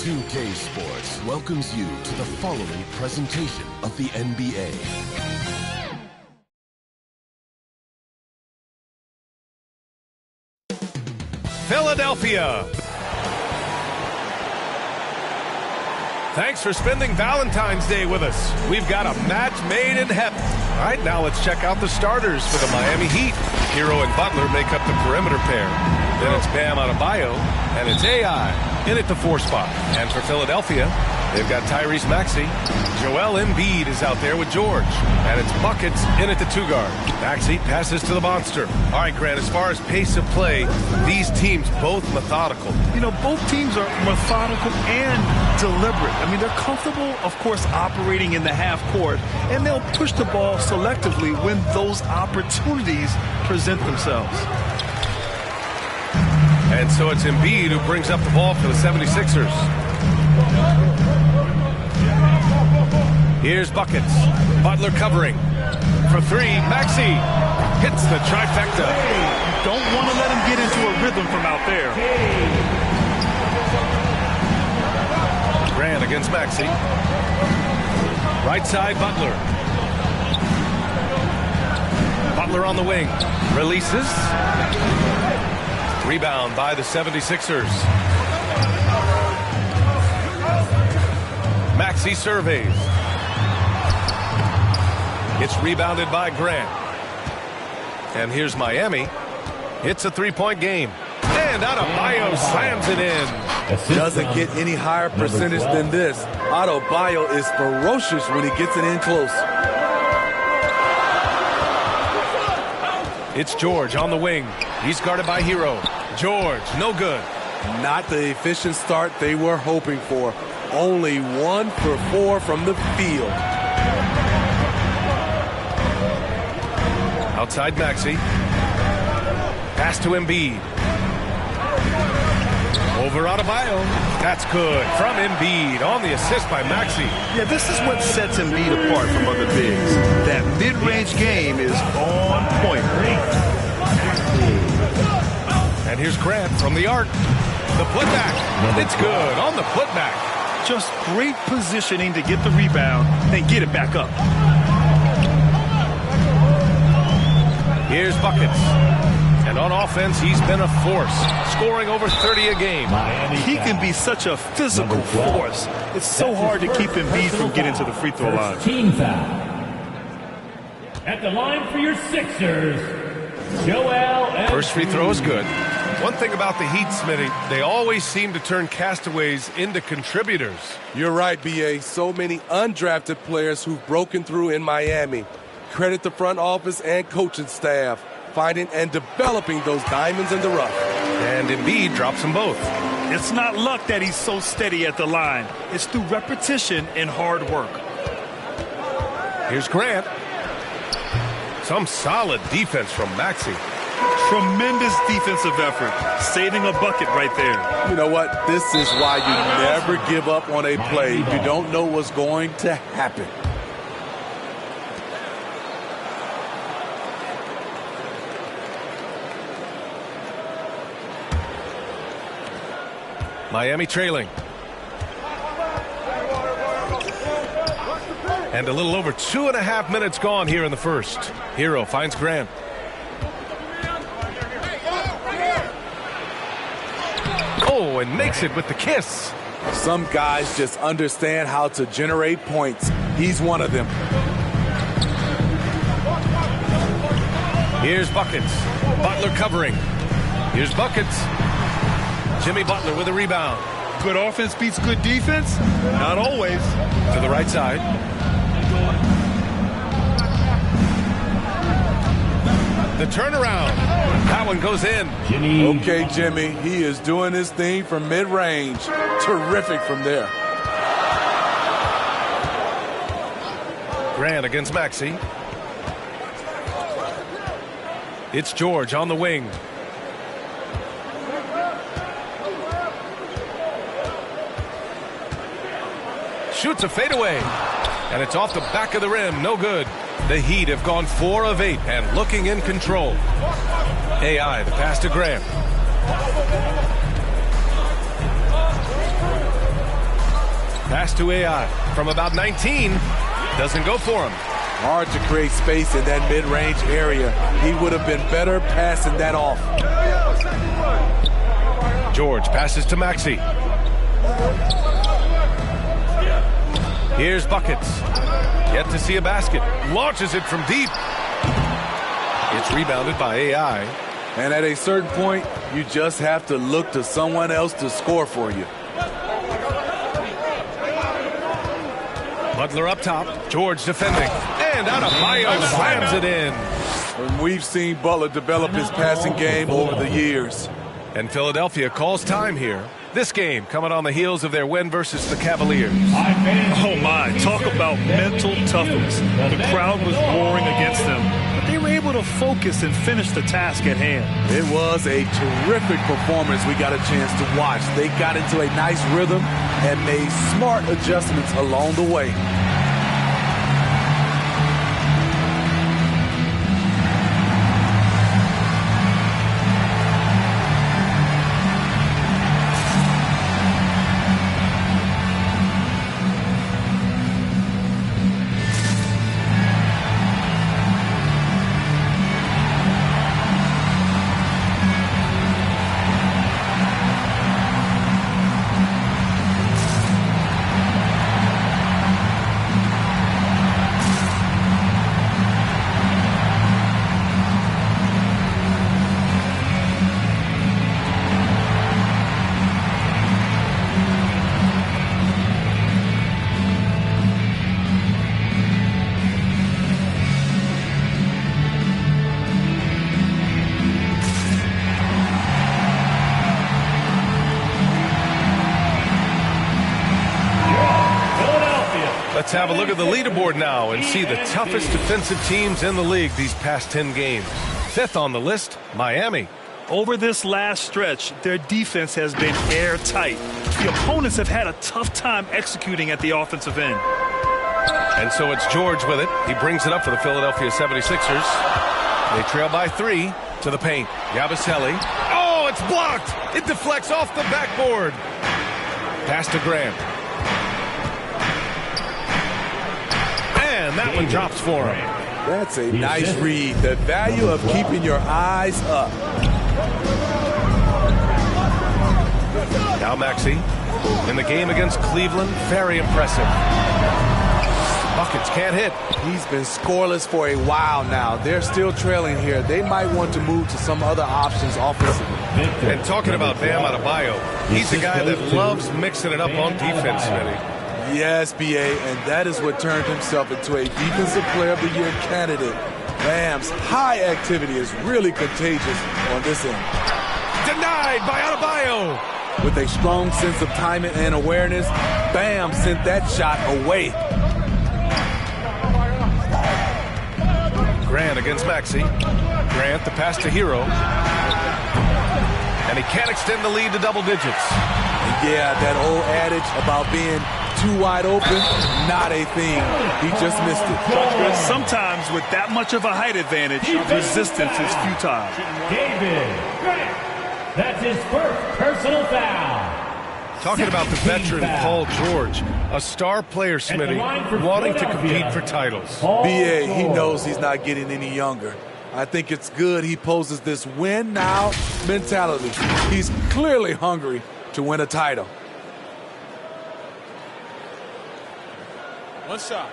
2K Sports welcomes you to the following presentation of the NBA. Philadelphia. Thanks for spending Valentine's Day with us. We've got a match made in heaven. All right, now let's check out the starters for the Miami Heat. Hero and Butler make up the perimeter pair. Then it's Bam Adebayo, and it's AI in at the 4 spot. And for Philadelphia, they've got Tyrese Maxey. Joel Embiid is out there with George. And it's Buckets in at the 2 guard. Maxey passes to the monster. All right, Grant, as far as pace of play, these teams both methodical. You know, both teams are methodical and deliberate. I mean, they're comfortable, of course, operating in the half court, and they'll push the ball selectively when those opportunities present themselves. And so it's Embiid who brings up the ball for the 76ers. Here's Buckets. Butler covering. For 3, Maxey hits the trifecta. You don't want to let him get into a rhythm from out there. Grant against Maxey. Right side, Butler. Butler on the wing. Releases. Rebound by the 76ers. Maxey surveys. It's rebounded by Grant. And here's Miami. It's a 3-point game. And Adebayo slams it in. Doesn't get any higher percentage than this. Adebayo is ferocious when he gets it in close. It's George on the wing. He's guarded by Hero. George, no good. Not the efficient start they were hoping for. Only 1 for 4 from the field. Outside Maxey. Pass to Embiid. Over Adebayo. That's good from Embiid on the assist by Maxey. Yeah, this is what sets Embiid apart from other bigs. That mid-range game is on point. And here's Grant from the arc. The putback. It's good on the putback. Just great positioning to get the rebound and get it back up. Here's Buckets. And on offense, he's been a force, scoring over 30 a game. He can be such a physical force. It's so hard to keep Embiid from getting to the free throw line. Team foul. At the line for your Sixers, Joel Embiid. First free throw is good. One thing about the Heat, Smitty, they always seem to turn castaways into contributors. You're right, B.A. So many undrafted players who've broken through in Miami. Credit the front office and coaching staff, finding and developing those diamonds in the rough. And Embiid drops them both. It's not luck that he's so steady at the line. It's through repetition and hard work. Here's Grant. Some solid defense from Maxey. Tremendous defensive effort. Saving a bucket right there. You know what? This is why you never give up on a play. You don't know what's going to happen. Miami trailing. And a little over 2.5 minutes gone here in the first. Hero finds Grant. Oh, and makes it with the kiss. Some guys just understand how to generate points. He's one of them. Here's Buckets. Butler covering. Here's Buckets. Jimmy Butler with a rebound. Good offense beats good defense? Not always. To the right side. The turnaround. That one goes in. Okay, Jimmy. He is doing his thing from mid-range. Terrific from there. Grant against Maxey. It's George on the wing. Shoots a fadeaway. And it's off the back of the rim. No good. The Heat have gone 4 of 8 and looking in control. AI, the pass to Grant. Pass to AI from about 19. Doesn't go for him. Hard to create space in that mid-range area. He would have been better passing that off. George passes to Maxey. Here's Buckets. Yet to see a basket. Launches it from deep. It's rebounded by AI. And at a certain point, you just have to look to someone else to score for you. Butler up top. George defending. And Adebayo slams it in. And we've seen Butler develop his passing game over the years. And Philadelphia calls time here. This game coming on the heels of their win versus the Cavaliers. Oh, my. Talk about mental toughness. The crowd was roaring against them, but they were able to focus and finish the task at hand. It was a terrific performance we got a chance to watch. They got into a nice rhythm and made smart adjustments along the way. Let's have a look at the leaderboard now and see the toughest defensive teams in the league these past 10 games. Fifth on the list, Miami. Over this last stretch, their defense has been airtight. The opponents have had a tough time executing at the offensive end. And so it's George with it. He brings it up for the Philadelphia 76ers. They trail by 3 to the paint. Yabusele. Oh, it's blocked. It deflects off the backboard. Pass to Grant. And that one drops for him. That's a nice read. The value of keeping your eyes up. Now Maxey. In the game against Cleveland, very impressive. Buckets can't hit. He's been scoreless for a while now. They're still trailing here. They might want to move to some other options offensively. And talking about Bam Adebayo, he's a guy that loves mixing it up on defense, Smitty. Yes, B.A., and that is what turned himself into a Defensive Player of the Year candidate. Bam's high activity is really contagious on this end. Denied by Adebayo. With a strong sense of timing and awareness, Bam sent that shot away. Grant against Maxey. Grant, the pass to Hero. And he can't extend the lead to double digits. Yeah, that old adage about being too wide open, not a thing. He just missed it. Sometimes with that much of a height advantage, resistance is futile. David Grant. That's his first personal foul. Talking about the veteran Paul George, a star player, Smitty, wanting to compete for titles. B.A., he knows he's not getting any younger. I think it's good he poses this win now mentality. He's clearly hungry to win a title. One shot.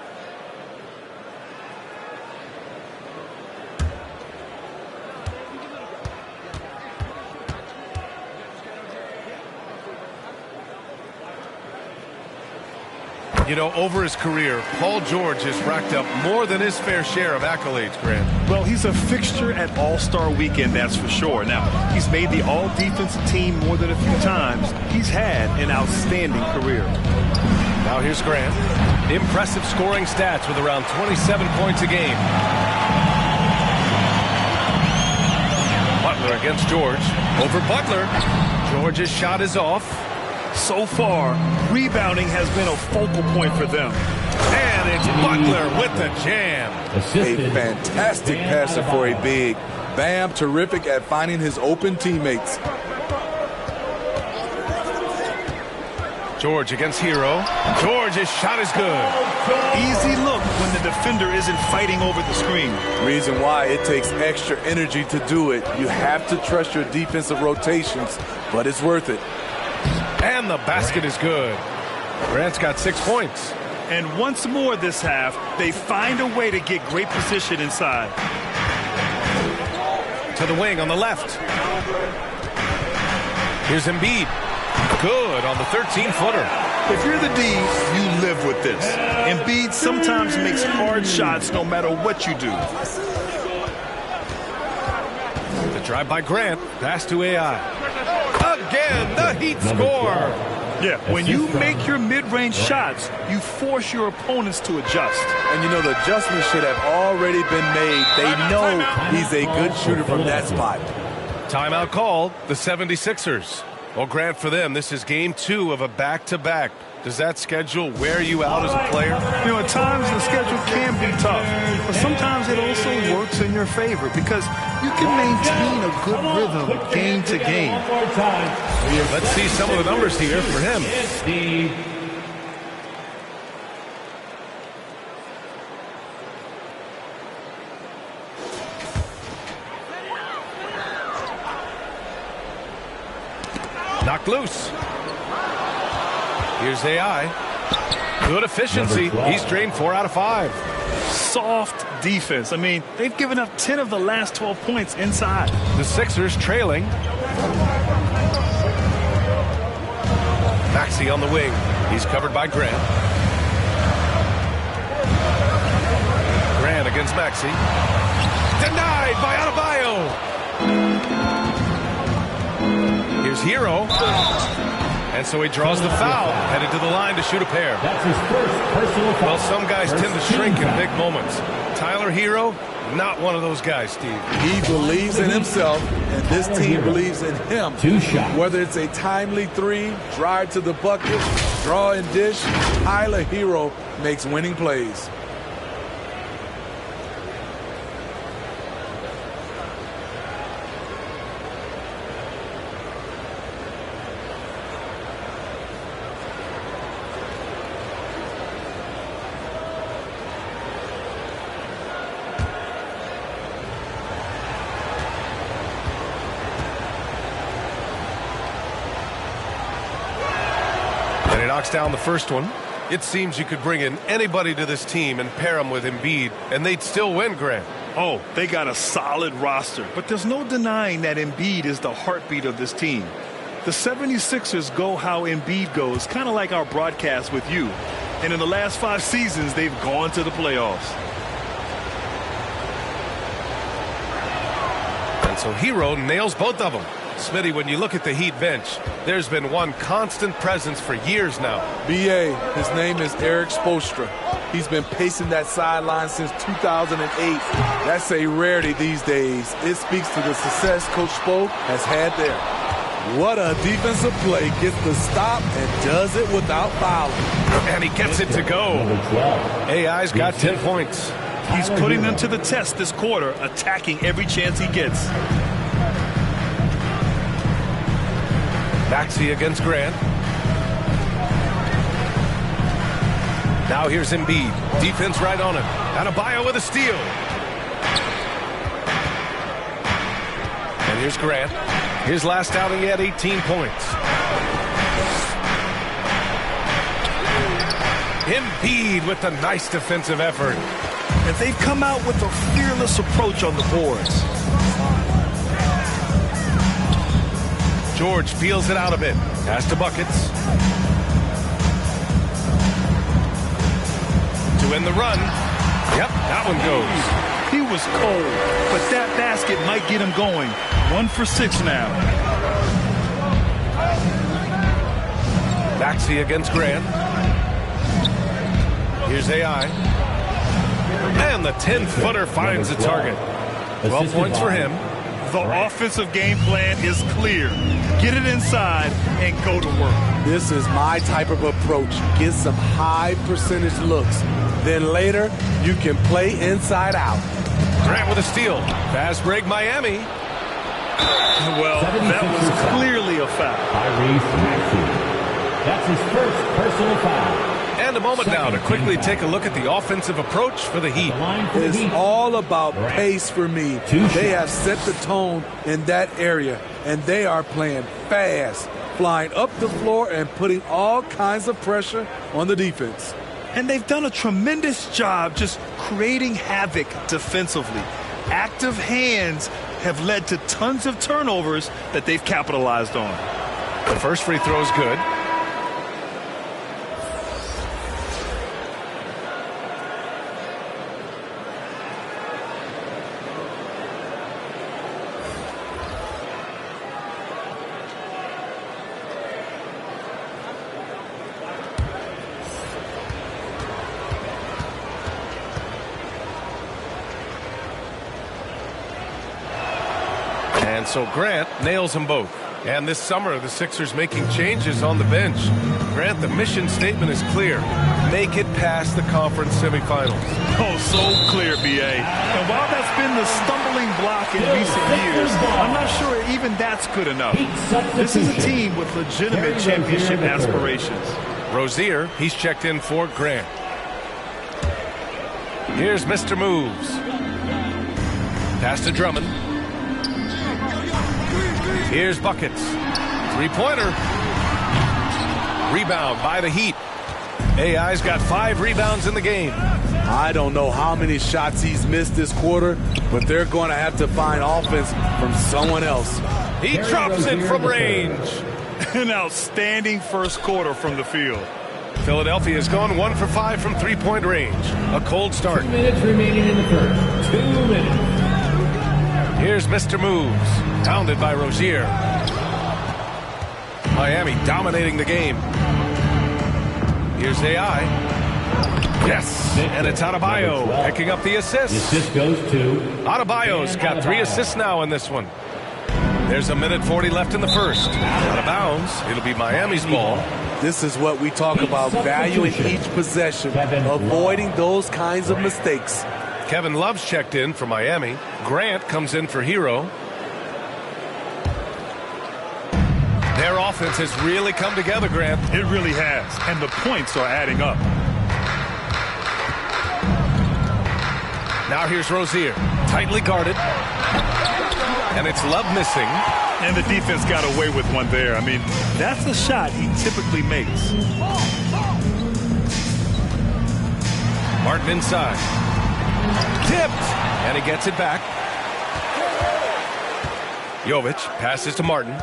You know, over his career, Paul George has racked up more than his fair share of accolades, Grant. Well, he's a fixture at All-Star Weekend, that's for sure. Now, he's made the All-Defensive team more than a few times. He's had an outstanding career. Now here's Grant. Impressive scoring stats with around 27 points a game. Butler against George. Over Butler. George's shot is off. So far, rebounding has been a focal point for them. And it's Butler with the jam. A fantastic passer for a big. Bam, terrific at finding his open teammates. George against Hero. George, his shot is good. Easy look when the defender isn't fighting over the screen. Reason why it takes extra energy to do it. You have to trust your defensive rotations, but it's worth it. And the basket is good. Grant's got 6 points. And once more this half, they find a way to get great position inside. To the wing on the left. Here's Embiid. Good on the 13-footer. If you're the D, you live with this. Embiid sometimes makes hard shots no matter what you do. The drive by Grant. Pass to AI. Again, the Heat score. Yeah, when you make your mid-range shots, you force your opponents to adjust. And you know the adjustments should have already been made. They know he's a good shooter from that spot. Timeout called, the 76ers. Well, Grant, for them, this is game 2 of a back-to-back. Does that schedule wear you out as a player? You know, at times the schedule can be tough, but sometimes it also works in your favor because you can maintain a good rhythm game to game. Let's see some of the numbers here for him. Knocked loose. Here's AI. Good efficiency. He's drained 4 out of 5. Soft defense. I mean, they've given up 10 of the last 12 points inside. The Sixers trailing. Maxey on the wing. He's covered by Grant. Grant against Maxey. Denied by Adebayo. Here's Hero. And so he draws the foul, headed to the line to shoot a pair. That's his first personal foul. Well, some guys tend to shrink in big moments. Tyler Hero, not one of those guys, Steve. He believes in himself, and this team believes in him. 2 shots. Whether it's a timely 3, drive to the bucket, draw and dish, Tyler Hero makes winning plays. Knocks down the first one. It seems you could bring in anybody to this team and pair them with Embiid, and they'd still win, Grant. Oh, they got a solid roster, but there's no denying that Embiid is the heartbeat of this team. The 76ers go how Embiid goes, kind of like our broadcast with you. And in the last 5 seasons, they've gone to the playoffs. And so Hero nails both of them. Smitty, when you look at the Heat bench, there's been one constant presence for years now. B.A., his name is Eric Spoelstra. He's been pacing that sideline since 2008. That's a rarity these days. It speaks to the success Coach Spo has had there. What a defensive play. Gets the stop and does it without fouling. And he gets it to go. AI's got 10 points. He's putting them to the test this quarter, attacking every chance he gets. Maxey against Grant. Now here's Embiid. Defense right on him. Adebayo with a steal. And here's Grant. His last outing, he had 18 points. Embiid with a nice defensive effort. And they've come out with a fearless approach on the boards. George feels it out a bit. Pass to buckets. To end the run. Yep, that one goes. He was cold, but that basket might get him going. 1 for 6 now. Maxey against Grant. Here's AI. And the 10-footer finds the target. 12 points for him. The offensive game plan is clear. Get it inside and go to work. This is my type of approach. Get some high percentage looks. Then later, you can play inside out. Grant with a steal. Fast break Miami. Well, that was clearly a foul. Tyrese Maxey. That's his first personal foul. And a moment now to quickly take a look at the offensive approach for the Heat. It's all about pace for me. They have set the tone in that area, and they are playing fast, flying up the floor and putting all kinds of pressure on the defense. And they've done a tremendous job just creating havoc defensively. Active hands have led to tons of turnovers that they've capitalized on. The first free throw is good. And so Grant nails them both. And this summer, the Sixers making changes on the bench. Grant, the mission statement is clear. Make it past the conference semifinals. Oh, so clear, B.A. And while that's been the stumbling block in recent years, I'm not sure even that's good enough. This is a team with legitimate championship aspirations. Rozier, he's checked in for Grant. Here's Mr. Moves. Pass to Drummond. Here's Buckets. Three-pointer. Rebound by the Heat. AI's got 5 rebounds in the game. I don't know how many shots he's missed this quarter, but they're going to have to find offense from someone else. He drops it from range. An outstanding first quarter from the field. Philadelphia's gone 1 for 5 from three-point range. A cold start. 2 minutes remaining in the first. 2 minutes. Here's Mr. Moves. Pounded by Rozier. Miami dominating the game. Here's AI. Yes, and it's Adebayo picking up the assist. The assist goes to Adebayo's got 3 assists now in this one. There's 1:40 left in the first. Out of bounds. It'll be Miami's ball. This is what we talk about, valuing each possession, avoiding those kinds of mistakes. Kevin Love's checked in for Miami. Grant comes in for Hero. Their offense has really come together, Grant. It really has, and the points are adding up. Now here's Rozier, tightly guarded. And it's Love missing. And the defense got away with one there. I mean, that's the shot he typically makes. Martin inside. Tipped, and he gets it back. Jovic passes to Martin.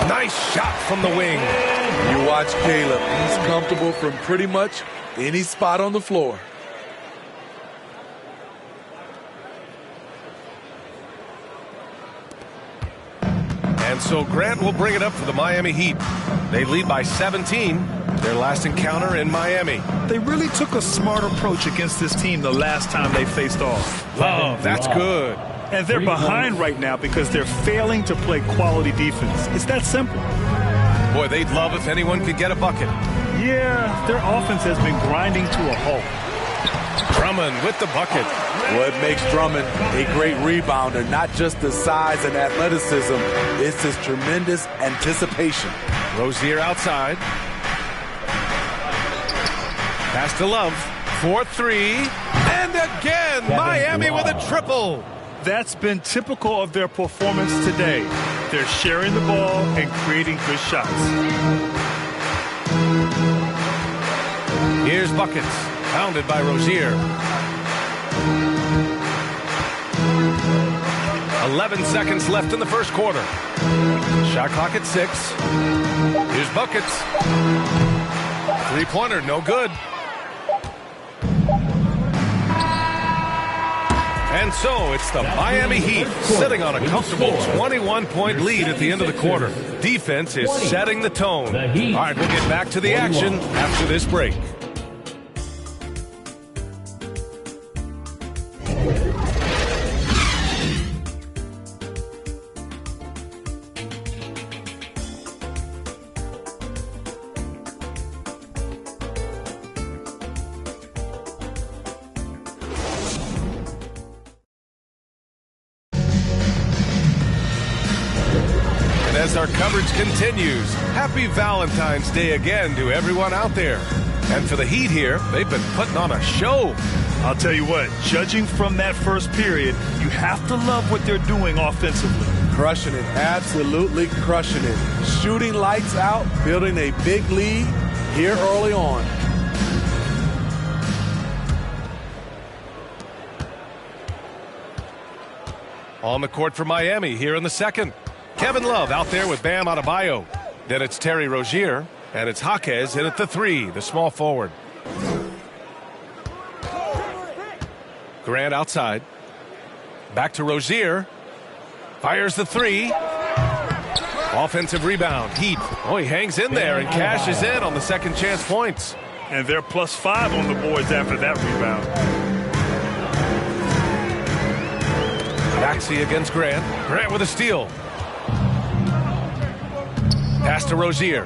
Nice shot from the wing. You watch Caleb. He's comfortable from pretty much any spot on the floor. And so Grant will bring it up for the Miami Heat. They lead by 17. Their last encounter in Miami. They really took a smart approach against this team the last time they faced off. Love, that's good. And they're behind right now because they're failing to play quality defense. It's that simple. Boy, they'd love if anyone could get a bucket. Yeah, their offense has been grinding to a halt. Drummond with the bucket. What makes Drummond a great rebounder, not just the size and athleticism, it's his tremendous anticipation. Rozier outside. Pass to Love. 4-3. And again, Miami with a triple. That's been typical of their performance today. They're sharing the ball and creating good shots. Here's Buckets. Pounded by Rozier. 11 seconds left in the first quarter. Shot clock at 6. Here's Buckets. Three-pointer, no good. And so it's the Miami Heat sitting on a comfortable 21-point lead at the end of the quarter. Defense is setting the tone. All right, we'll get back to the action after this break. as our coverage continues. Happy Valentine's Day again to everyone out there. And for the Heat here, they've been putting on a show. I'll tell you what, judging from that first period, you have to love what they're doing offensively. Crushing it, absolutely crushing it. Shooting lights out, building a big lead here early on. On the court for Miami here in the second. Kevin Love out there with Bam Adebayo. Then it's Terry Rozier, and it's Jaquez in at the 3, the small forward. Grant outside. Back to Rozier. Fires the 3. Offensive rebound. Heat. Oh, he hangs in there and cashes in on the second chance points. And they're +5 on the boards after that rebound. Maxey against Grant. Grant with a steal. Pass to Rozier.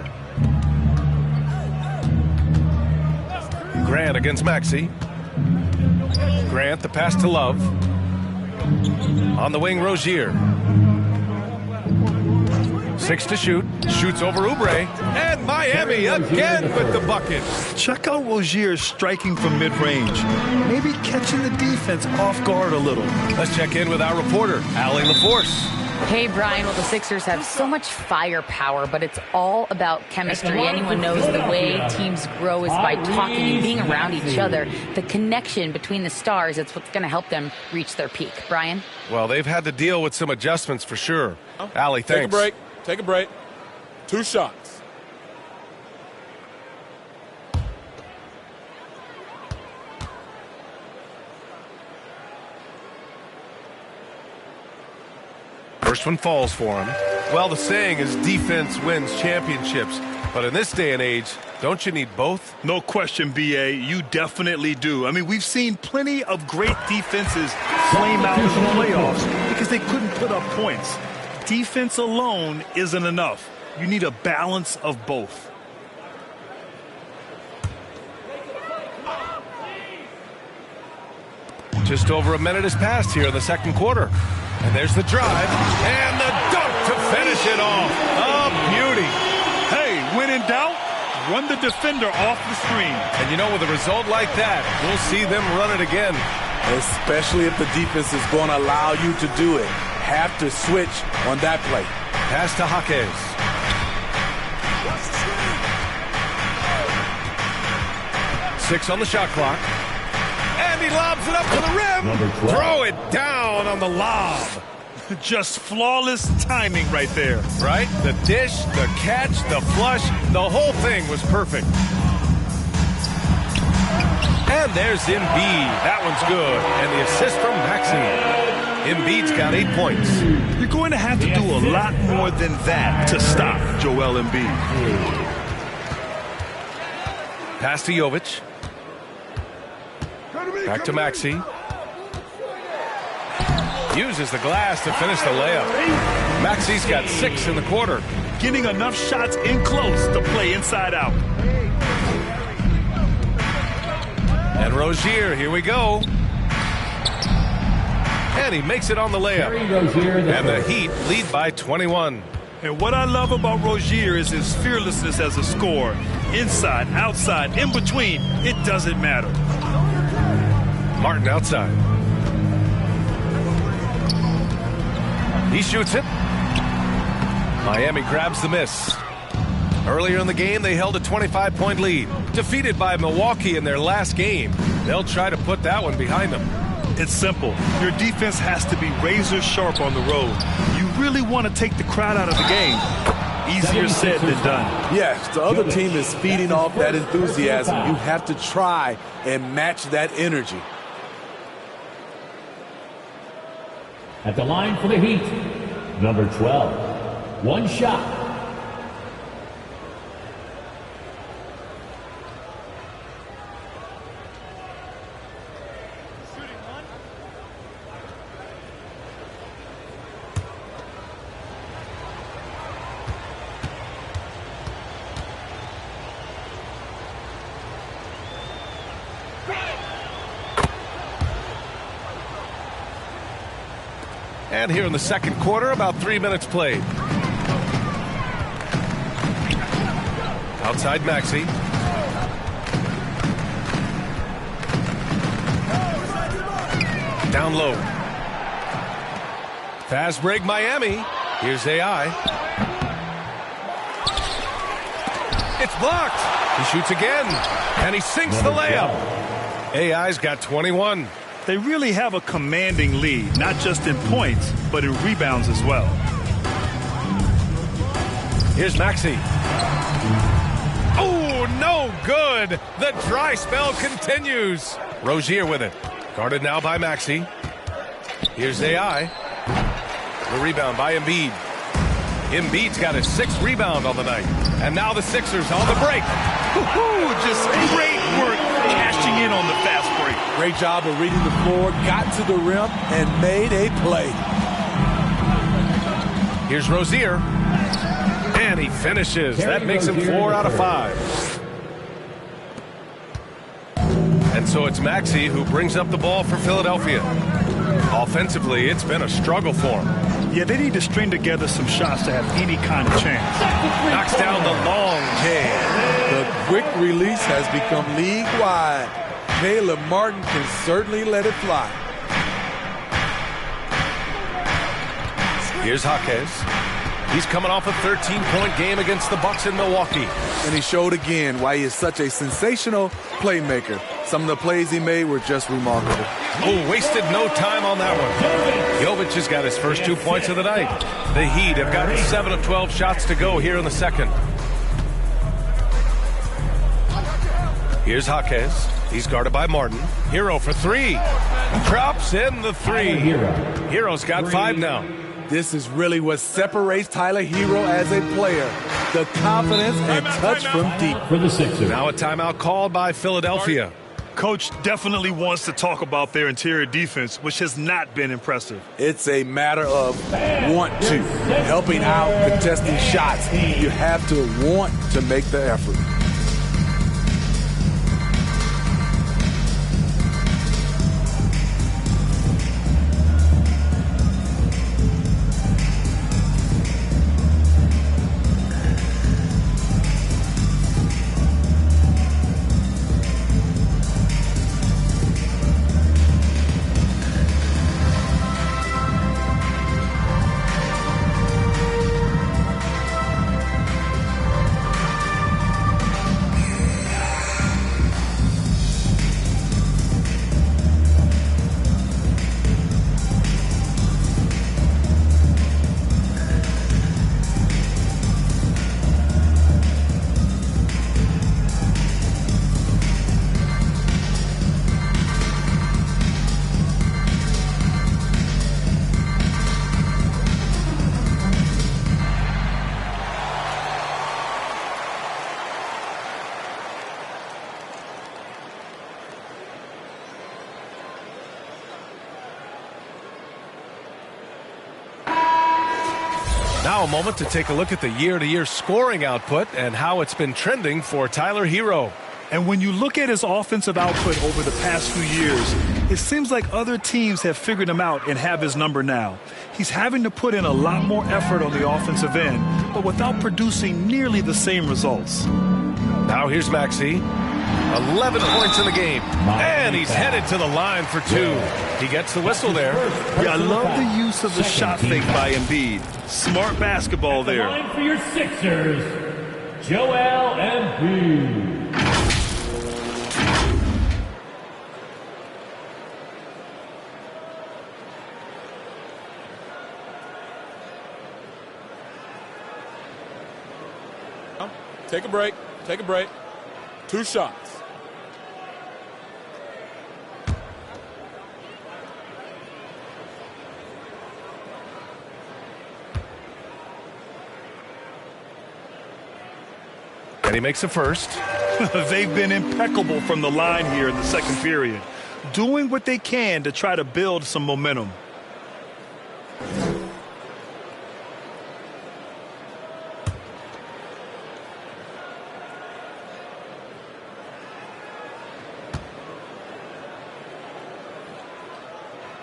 Grant against Maxey. Grant, the pass to Love. On the wing, Rozier. 6 to shoot. Shoots over Oubre. And Miami again with the bucket. Check out Rozier striking from mid-range. Maybe catching the defense off guard a little. Let's check in with our reporter, Allie LaForce. Hey, Brian. Well, the Sixers have so much firepower, but it's all about chemistry. Anyone knows the way teams grow is by talking and being around each other. The connection between the stars, it's what's going to help them reach their peak. Brian? Well, they've had to deal with some adjustments for sure. Allie, thanks. Take a break. Take a break. 2 shots. First one falls for him. Well, the saying is defense wins championships. But in this day and age, don't you need both? No question, B.A. You definitely do. I mean, we've seen plenty of great defenses flame out in the playoffs because they couldn't put up points. Defense alone isn't enough. You need a balance of both. Just over a minute has passed here in the second quarter. And there's the drive. And the dunk to finish it off. A beauty. Hey, when in doubt, run the defender off the screen. And you know, with a result like that, we'll see them run it again. Especially if the defense is going to allow you to do it. Have to switch on that play. Pass to Jaquez. Six on the shot clock. And he lobs it up to the rim. Throw it down on the lob. Just flawless timing right there. Right? The dish, the catch, the flush, the whole thing was perfect. And there's Embiid. That one's good. And the assist from Maxey. Embiid's got 8 points. You're going to have to do a lot more than that to stop Joel Embiid. Pass to Jovic. Back to Maxey. Uses the glass to finish the layup. Maxey's got 6 in the quarter. Getting enough shots in close to play inside out. And Rozier, here we go. And he makes it on the layup. And the Heat lead by 21. And what I love about Rozier is his fearlessness as a scorer. Inside, outside, in between, it doesn't matter. Martin outside. He shoots it. Miami grabs the miss. Earlier in the game, they held a 25-point lead. Defeated by Milwaukee in their last game. They'll try to put that one behind them. It's simple. Your defense has to be razor sharp on the road. You really want to take the crowd out of the game. Easier said than done. Yes, the other team is feeding off that enthusiasm. You have to try and match that energy. At the line for the Heat, number 12. One shot. And here in the second quarter, about 3 minutes played. Outside Maxey. Down low. Fast break Miami. Here's AI. It's blocked. He shoots again. And he sinks the layup. AI's got 21. They really have a commanding lead, not just in points, but in rebounds as well. Here's Maxey. Oh, no good. The dry spell continues. Rozier with it. Guarded now by Maxey. Here's AI. The rebound by Embiid. Embiid's got his 6th rebound on the night. And now the Sixers on the break. Just great work cashing in on the fast break. Great job of reading the floor, got to the rim, and made a play. Here's Rozier. And he finishes. That makes him 4 out of 5. And so it's Maxey who brings up the ball for Philadelphia. Offensively, it's been a struggle for him. Yeah, they need to string together some shots to have any kind of chance. Knocks down the long jam. The quick release has become league-wide. Caleb Martin can certainly let it fly. Here's Jaquez. He's coming off a 13-point game against the Bucks in Milwaukee. And he showed again why he is such a sensational playmaker. Some of the plays he made were just remarkable. Oh, wasted no time on that one. Jovic has got his first 2 points of the night. The Heat have gotten 7 of 12 shots to go here in the second. Here's Jaquez. He's guarded by Martin. Hero for 3. Drops in the 3. Hero's got 5 now. This is really what separates Tyler Hero as a player. The confidence and touch from deep. For the Sixers. Now a timeout called by Philadelphia. Coach definitely wants to talk about their interior defense, which has not been impressive. It's a matter of want to. Helping out, contesting shots. You have to want to make the effort. Now a moment to take a look at the year-to-year scoring output and how it's been trending for Tyler Hero. And when you look at his offensive output over the past few years, it seems like other teams have figured him out and have his number now. He's having to put in a lot more effort on the offensive end, but without producing nearly the same results. Now here's Maxey. 11 points in the game. And he's headed to the line for 2. He gets the whistle there. Yeah, I love the use of the shot fake by Embiid. Smart basketball there. Line for your Sixers, Joel Embiid. Take a break. Take a break. 2 shots. And he makes a first. They've been impeccable from the line here in the second period, doing what they can to try to build some momentum.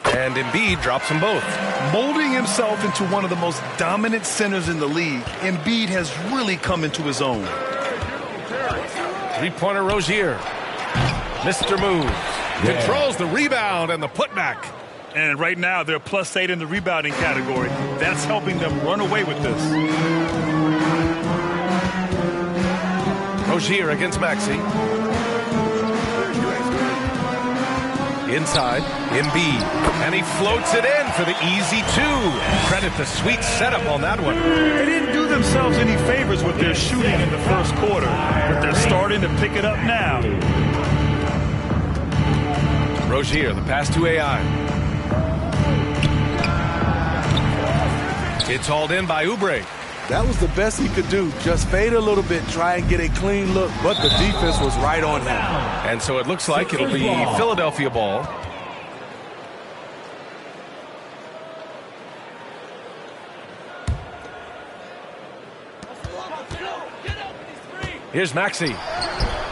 And Embiid drops them both. Molding himself into one of the most dominant centers in the league, Embiid has really come into his own. Three-pointer Rozier. Mr. Moves. Controls the rebound and the putback. And right now, they're +8 in the rebounding category. That's helping them run away with this. Rozier against Maxey. Inside, Embiid. And he floats it in for the easy two. Credit the sweet setup on that one. They didn't do themselves any favors with their shooting in the first quarter, but they're starting to pick it up now. Rozier, the pass to AI. It's hauled in by Oubre. That was the best he could do. Just fade a little bit, try and get a clean look, but the defense was right on him. And so it looks like it'll be Philadelphia ball. Here's Maxey.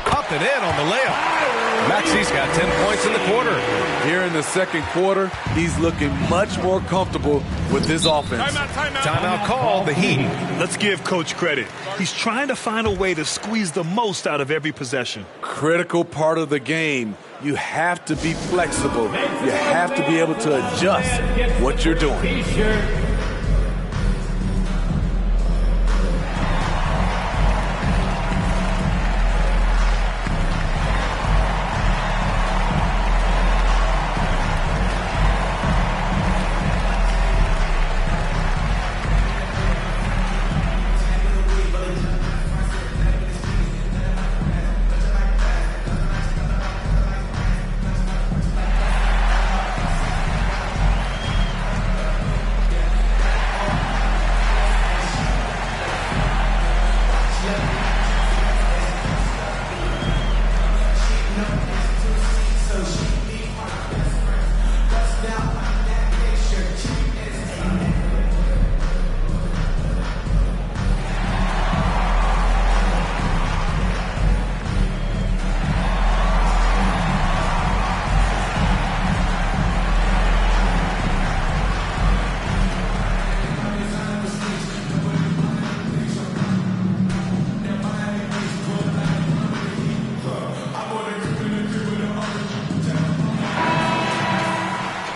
Up and in on the layup. Maxey's got 10 points in the quarter. Here in the second quarter, he's looking much more comfortable with his offense. Timeout called, the Heat. Let's give Coach credit. He's trying to find a way to squeeze the most out of every possession. Critical part of the game. You have to be flexible. You have to be able to adjust what you're doing.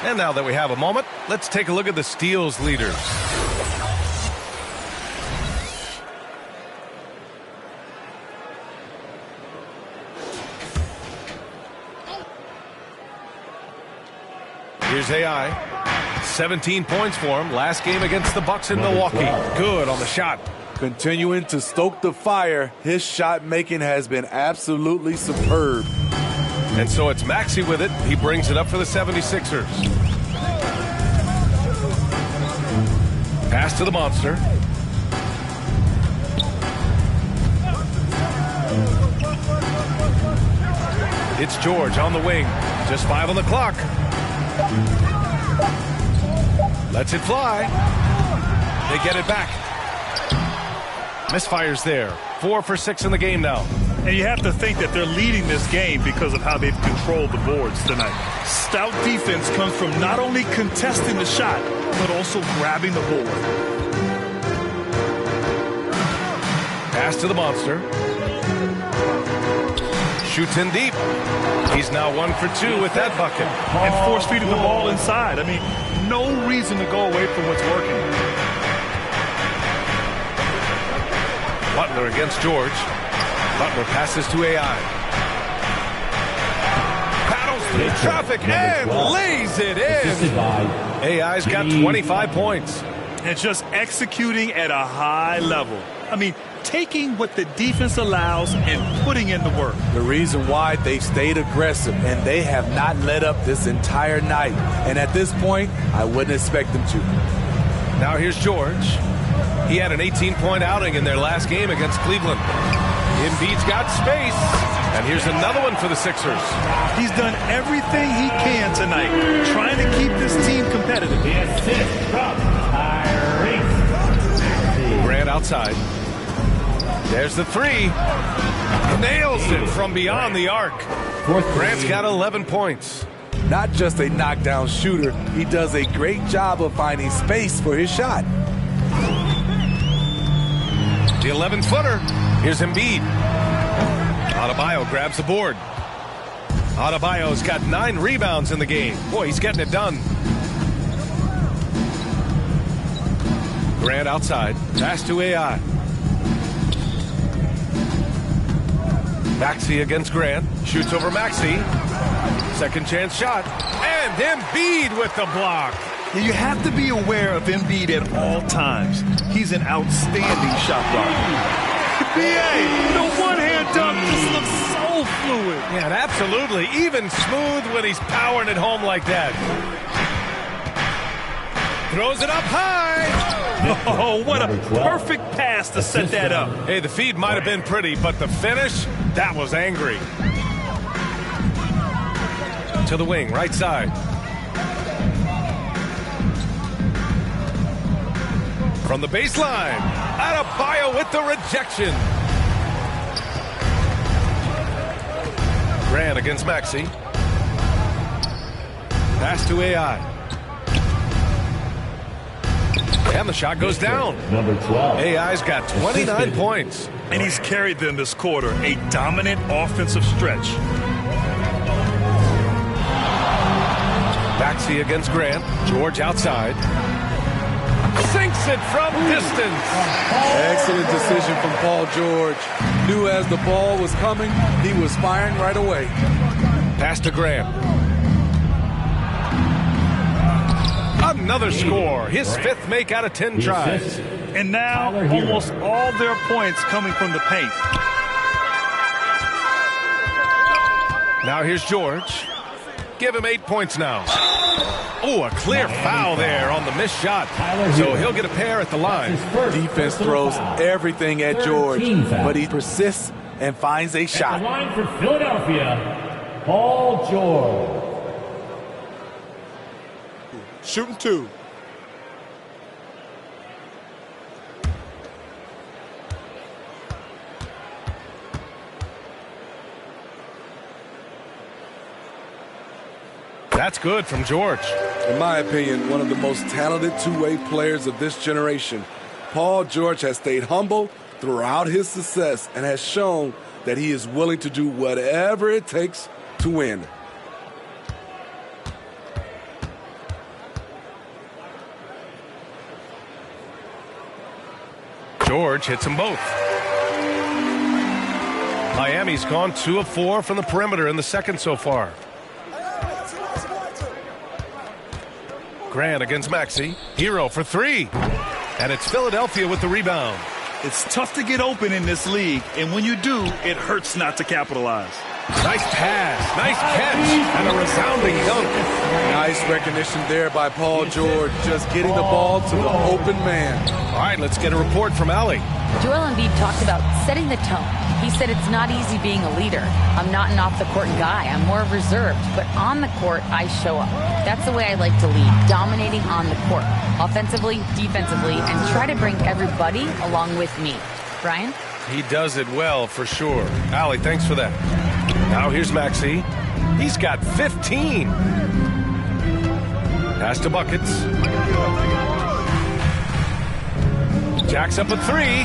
And now that we have a moment, let's take a look at the steals leaders. Here's AI. 17 points for him. Last game against the Bucks in Milwaukee. Good on the shot. Continuing to stoke the fire, his shot making has been absolutely superb. And so it's Maxey with it. He brings it up for the 76ers. Pass to the monster. It's George on the wing. Just 5 on the clock. Lets it fly. They get it back. Misfires there. 4 for 6 in the game now. And you have to think that they're leading this game because of how they've controlled the boards tonight. Stout defense comes from not only contesting the shot, but also grabbing the board. Pass to the monster. Shoots in deep. He's now 1 for 2 with that bucket. And force-feeding the ball inside. I mean, no reason to go away from what's working. Butler against George. Butler passes to AI. Paddles through traffic and lays it in. AI's got 25 points. And just executing at a high level. I mean, taking what the defense allows and putting in the work. The reason why they've stayed aggressive and they have not let up this entire night. And at this point, I wouldn't expect them to. Now here's George. He had an 18-point outing in their last game against Cleveland. Embiid's got space. And here's another one for the Sixers. He's done everything he can tonight, trying to keep this team competitive. Grant outside. There's the 3. Nails it from beyond the arc. Grant's got 11 points. Not just a knockdown shooter, he does a great job of finding space for his shot. The 11-footer. Here's Embiid. Adebayo grabs the board. Adebayo's got 9 rebounds in the game. Boy, he's getting it done. Grant outside. Pass to AI. Maxey against Grant. Shoots over Maxey. Second chance shot. And Embiid with the block. You have to be aware of Embiid at all times. He's an outstanding shot blocker. NBA, the one-hand dunk just looks so fluid. Yeah, absolutely. Even smooth when he's powering it home like that. Throws it up high. Oh, what a perfect pass to set that up. Hey, the feed might have been pretty, but the finish, that was angry. To the wing, right side. From the baseline, Adebayo with the rejection. Grant against Maxey. Pass to AI. And the shot goes down. Number 12. AI's got 29 points. And he's carried them this quarter, a dominant offensive stretch. Maxey against Grant. George outside. Sinks it from distance. Excellent decision from Paul George. Knew as the ball was coming, he was firing right away. Pass to Grant. Another score. His 5th make out of 10 tries. And now almost all their points coming from the paint. Now here's George. Give him 8 points now. Oh, a clear foul there on the missed shot. So he'll get a pair at the line. Defense throws everything at George, but he persists and finds a shot. At the line for Philadelphia, Paul George. Shooting 2. That's good from George. In my opinion, one of the most talented two-way players of this generation. Paul George has stayed humble throughout his success and has shown that he is willing to do whatever it takes to win. George hits them both. Miami's gone 2 of 4 from the perimeter in the second so far. Grant against Maxey. Hero for 3. And it's Philadelphia with the rebound. It's tough to get open in this league, and when you do, it hurts not to capitalize. Nice pass, nice catch, and a resounding dunk. Nice recognition there by Paul George, just getting the ball to the open man. All right, let's get a report from Allie. Joel Embiid talked about setting the tone. He said it's not easy being a leader. I'm not an off-the-court guy. I'm more reserved. But on the court, I show up. That's the way I like to lead, dominating on the court, offensively, defensively, and try to bring everybody along with me. Brian? He does it well, for sure. Allie, thanks for that. Now here's Maxey. He's got 15. Pass to Buckets. Jacks up a 3.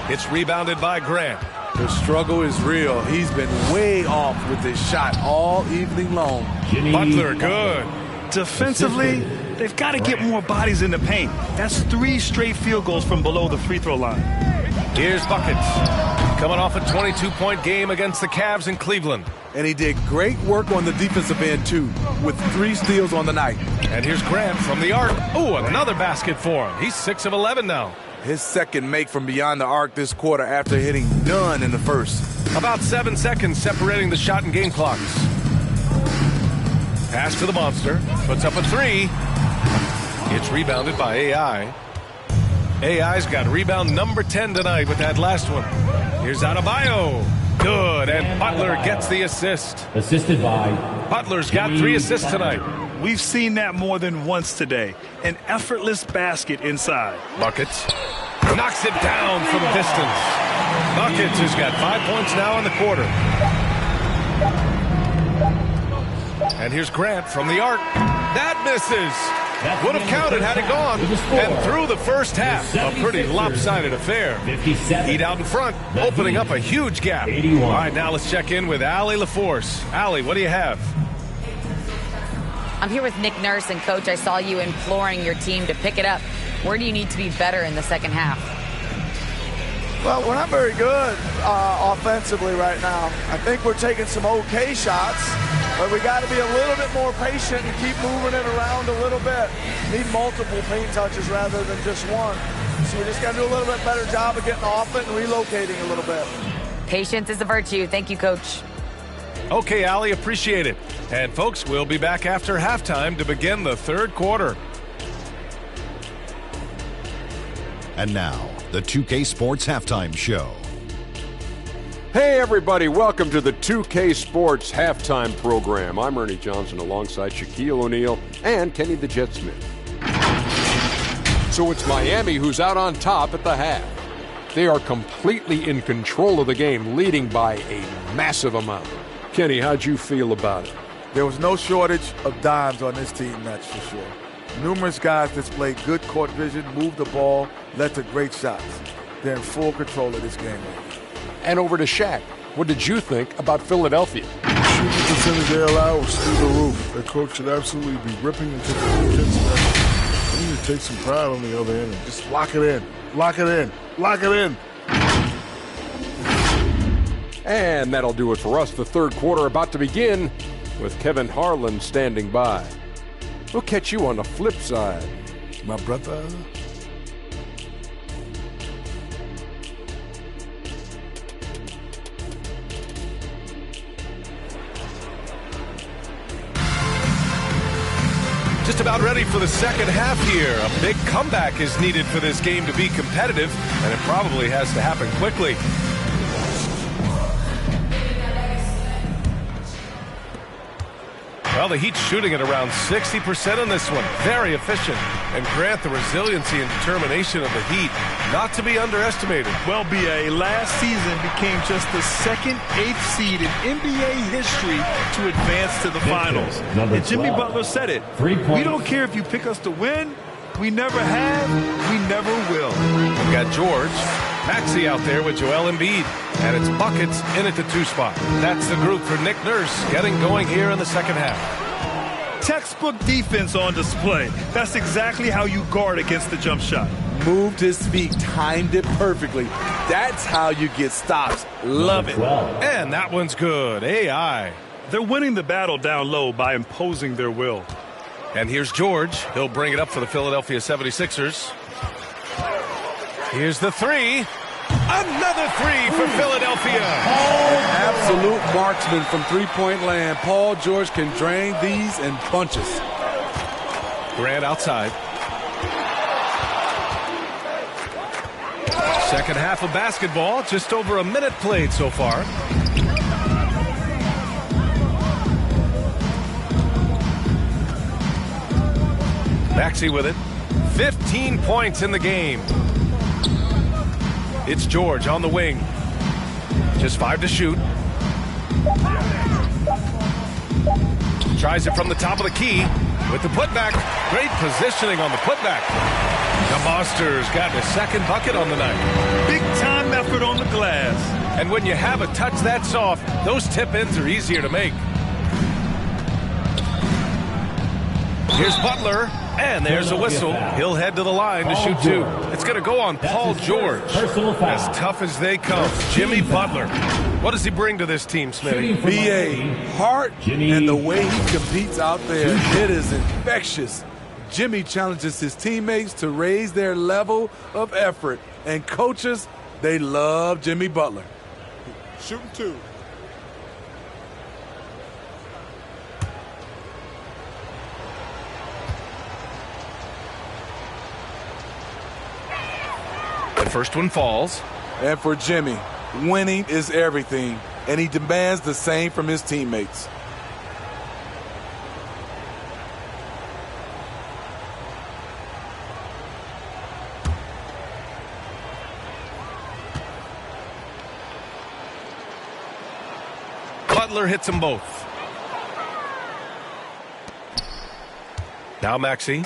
It's rebounded by Grant. The struggle is real. He's been way off with his shot all evening long. Butler, good. Defensively, they've got to get more bodies in the paint. That's 3 straight field goals from below the free throw line. Here's Buckets. Coming off a 22-point game against the Cavs in Cleveland. And he did great work on the defensive end, too, with 3 steals on the night. And here's Grant from the arc. Oh, another basket for him. He's 6 of 11 now. His second make from beyond the arc this quarter after hitting none in the first. About 7 seconds separating the shot and game clocks. Pass to the monster. Puts up a 3. It's rebounded by AI. AI's got rebound number 10 tonight with that last one. Here's Adebayo. Good, and Butler gets the assist. Assisted by Butler's got 3 assists tonight. We've seen that more than once today. An effortless basket inside. Buckets. Knocks it down from distance. Buckets has got 5 points now in the quarter. And here's Grant from the arc. That misses. Would have counted had it gone. And through the first half, a pretty lopsided affair. Heat out in front, opening up a huge gap. All right, now let's check in with Allie LaForce. Allie, what do you have? I'm here with Nick Nurse, and Coach, I saw you imploring your team to pick it up. Where do you need to be better in the second half? Well, we're not very good offensively right now. I think we're taking some okay shots, but we got to be a little bit more patient and keep moving it around a little bit. Need multiple paint touches rather than just one. So we just got to do a little bit better job of getting off it and relocating a little bit. Patience is a virtue. Thank you, Coach. Okay, Allie, appreciate it. And folks, we'll be back after halftime to begin the third quarter. And now, the 2K Sports Halftime Show. Hey everybody, welcome to the 2K Sports Halftime Program. I'm Ernie Johnson alongside Shaquille O'Neal and Kenny the Jet Smith. So it's Miami who's out on top at the half. They are completely in control of the game, leading by a massive amount. Kenny, how'd you feel about it? There was no shortage of dimes on this team, that's for sure. Numerous guys displayed good court vision, moved the ball, led to great shots. They're in full control of this game. And over to Shaq. What did you think about Philadelphia? Shooting percentage they allow was through the roof. Their coach should absolutely be ripping into the defense. They need to take some pride on the other end and just lock it in. Lock it in. Lock it in. And that'll do it for us. The third quarter about to begin with Kevin Harlan standing by. We'll catch you on the flip side, my brother. Just about ready for the second half here. A big comeback is needed for this game to be competitive, and it probably has to happen quickly. Well, the Heat's shooting at around 60% on this one. Very efficient. And Grant, the resiliency and determination of the Heat, not to be underestimated. Well, B.A., last season became just the second 8th seed in NBA history to advance to the finals. And Jimmy Butler said it. We don't care if you pick us to win. We never have. We never will. We've got George. Maxey out there with Joel Embiid. And it's buckets in at the 2 spot. That's the group for Nick Nurse getting going here in the second half. Textbook defense on display. That's exactly how you guard against the jump shot. Moved his feet, timed it perfectly. That's how you get stops. Love it. And that one's good. AI. They're winning the battle down low by imposing their will. And here's George. He'll bring it up for the Philadelphia 76ers. Here's the 3. Another 3 for Philadelphia. Absolute marksman from three-point land. Paul George can drain these and punches. Grant outside. Second half of basketball. Just over a minute played so far. Maxey with it. 15 points in the game. It's George on the wing. Just 5 to shoot. Tries it from the top of the key with the putback. Great positioning on the putback. The Monsters got a second bucket on the night. Big time effort on the glass. And when you have a touch that soft, those tip-ins are easier to make. Here's Butler. And there's a whistle. He'll head to the line to shoot 2. It's going to go on Paul George. As tough as they come. Jimmy Butler. What does he bring to this team, Smitty? B.A. heart and the way he competes out there, it is infectious. Jimmy challenges his teammates to raise their level of effort. And coaches, they love Jimmy Butler. Shooting 2. The first one falls. And for Jimmy, winning is everything, and he demands the same from his teammates. Butler hits them both. Now Maxey,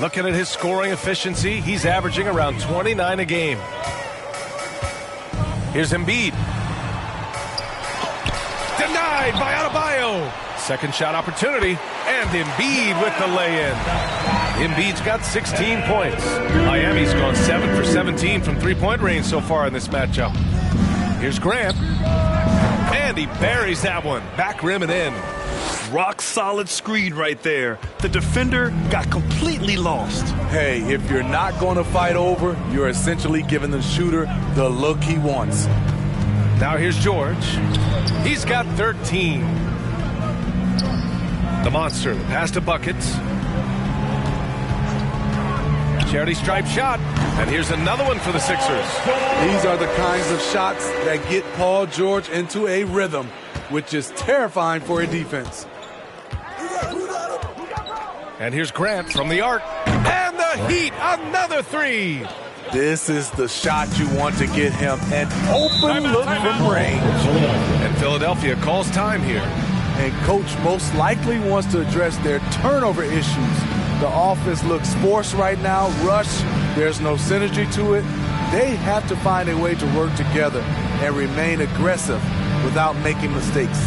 looking at his scoring efficiency, he's averaging around 29 a game. Here's Embiid. Denied by Adebayo. Second shot opportunity, and Embiid with the lay-in. Embiid's got 16 points. Miami's gone 7 for 17 from three-point range so far in this matchup. Here's Grant, and he buries that one. Back rim and in. Rock solid screen right there. The defender got completely lost. Hey, if you're not going to fight over, you're essentially giving the shooter the look he wants. Now here's George. He's got 13. The monster, the pass to buckets. Charity stripe shot. And here's another one for the Sixers. These are the kinds of shots that get Paul George into a rhythm, which is terrifying for a defense. And here's Grant from the arc. And the Heat, another three. This is the shot you want to get him an open look from range. And Philadelphia calls time here. And coach most likely wants to address their turnover issues. The offense looks forced right now, rush. There's no synergy to it. They have to find a way to work together and remain aggressive without making mistakes.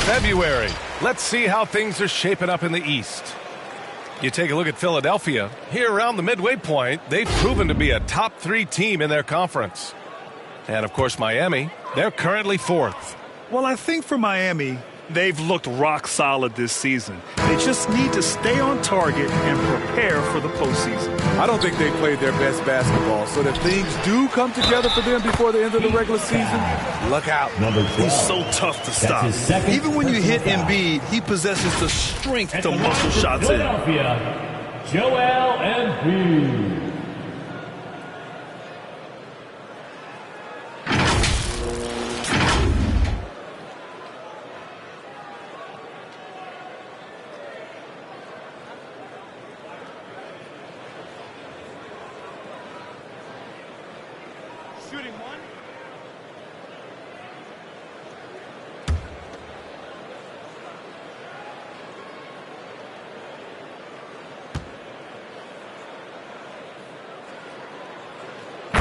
February. Let's see how things are shaping up in the East. You take a look at Philadelphia. Here around the midway point, they've proven to be a top 3 team in their conference. And, of course, Miami, they're currently 4th. Well, I think for Miami, they've looked rock solid this season. They just need to stay on target and prepare for the postseason. I don't think they played their best basketball, so if things do come together for them before the end of the regular season, look out. He's so tough to stop. Even when you hit Embiid, he possesses the strength to muscle shots in. Joel Embiid.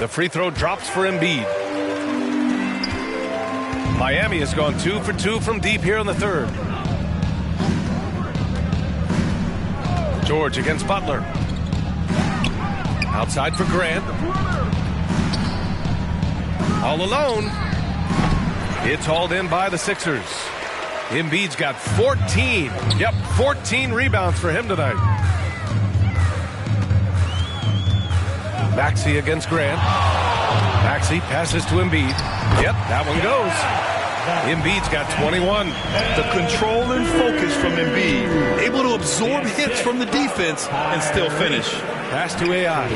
The free throw drops for Embiid. Miami has gone 2 for 2 from deep here in the third. George against Butler. Outside for Grant. All alone. It's hauled in by the Sixers. Embiid's got 14. Yep, 14 rebounds for him tonight. Maxey against Grant. Maxey passes to Embiid. Yep, that one goes. Embiid's got 21. The control and focus from Embiid. Able to absorb hits from the defense and still finish. Pass to AI.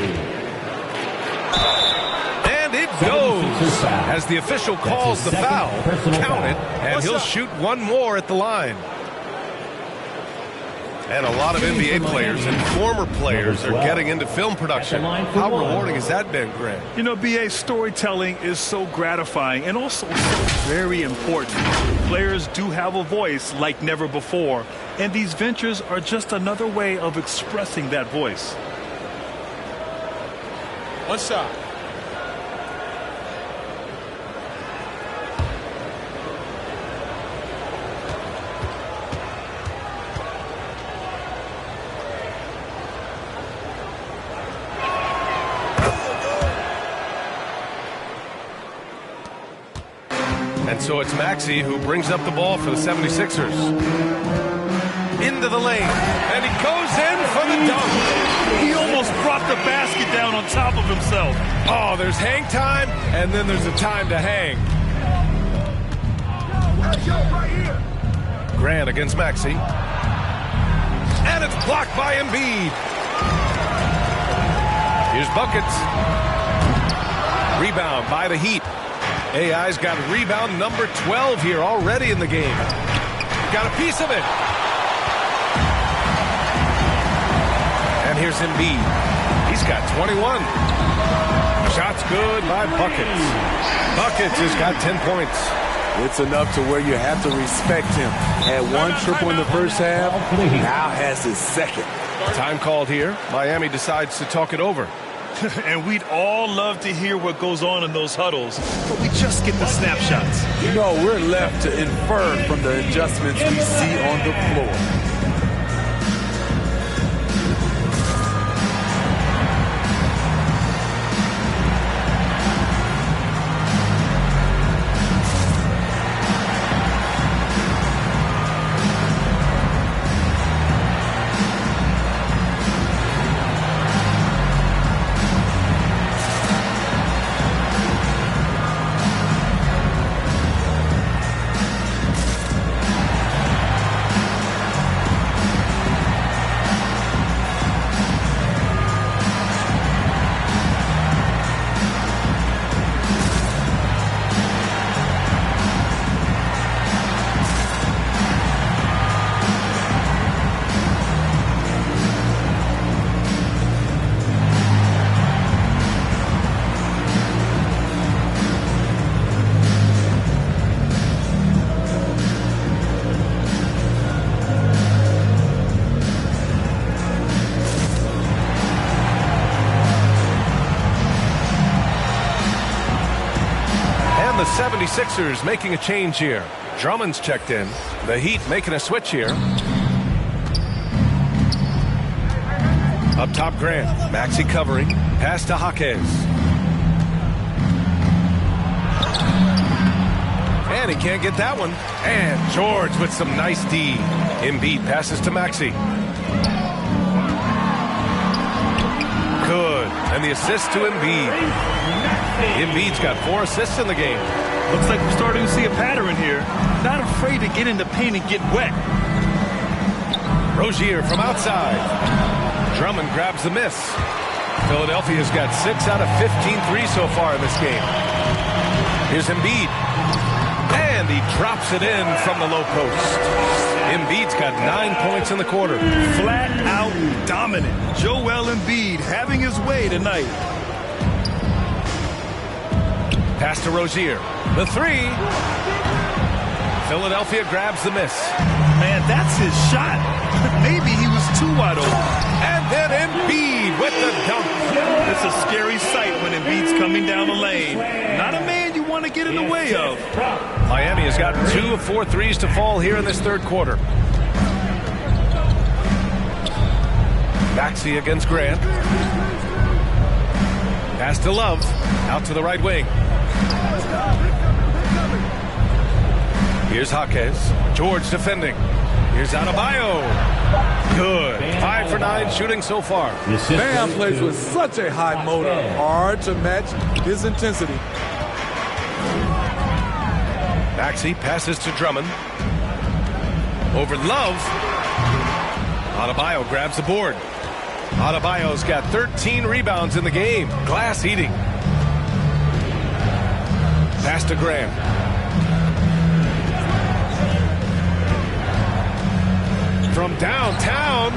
And it goes. As the official calls the foul, count it, and he'll shoot one more at the line. And a lot of NBA players and former players are getting into film production. How rewarding has that been, Grant? You know, BA, storytelling is so gratifying and also so very important. Players do have a voice like never before, and these ventures are just another way of expressing that voice. One shot. And so it's Maxey who brings up the ball for the 76ers. Into the lane, and he goes in for the dunk. He almost brought the basket down on top of himself. Oh, there's hang time, and then there's a time to hang. Grant against Maxey. And it's blocked by Embiid. Here's buckets. Rebound by the Heat. AI's got rebound number 12 here already in the game. Got a piece of it. And here's Embiid. He's got 21. Shots good by Buckets. Buckets has got 10 points. It's enough to where you have to respect him. Had one triple in the first half, now has his second. Time called here. Miami decides to talk it over. And we'd all love to hear what goes on in those huddles, but we just get the snapshots. You know, we're left to infer from the adjustments we see on the floor. The 76ers making a change here. Drummond's checked in. The Heat making a switch here. Up top, Grant. Maxey covering. Pass to Jaquez. And he can't get that one. And George with some nice D. Embiid passes to Maxey. Good. And the assist to Embiid. Embiid's got 4 assists in the game. Looks like we're starting to see a pattern here. Not afraid to get in the paint and get wet. Rozier from outside. Drummond grabs the miss. Philadelphia's got 6 out of 15 threes so far in this game. Here's Embiid. And he drops it in from the low post. Embiid's got 9 points in the quarter. Flat out dominant. Joel Embiid having his way tonight. Pass to Rozier. The 3. Philadelphia grabs the miss. Man, that's his shot. Maybe he was too wide open. And then Embiid with the dunk. It's a scary sight when Embiid's coming down the lane. Not a man you want to get in the way of. Miami has gotten 2 of 4 threes to fall here in this third quarter. Maxey against Grant. Pass to Love. Out to the right wing. Here's Jaquez. George defending. Here's Adebayo. Good. 5 for 9 shooting so far. Bam plays with such a high motor. Hard to match his intensity. Maxey passes to Drummond. Over Love. Adebayo grabs the board. Adebayo's got 13 rebounds in the game. Glass eating. Pass to Grant. From downtown,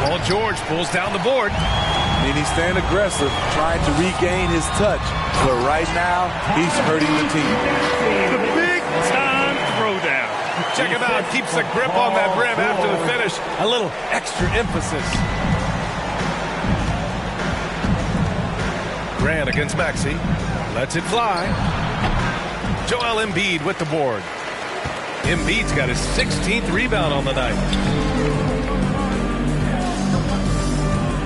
Paul George pulls down the board. And he's staying aggressive, trying to regain his touch. But right now, he's hurting the team. The big-time throwdown. Check him out. Keeps the grip on that rim after the finish. A little extra emphasis. Grant against Maxey. Lets it fly. Joel Embiid with the board. Embiid's got his 16th rebound on the night.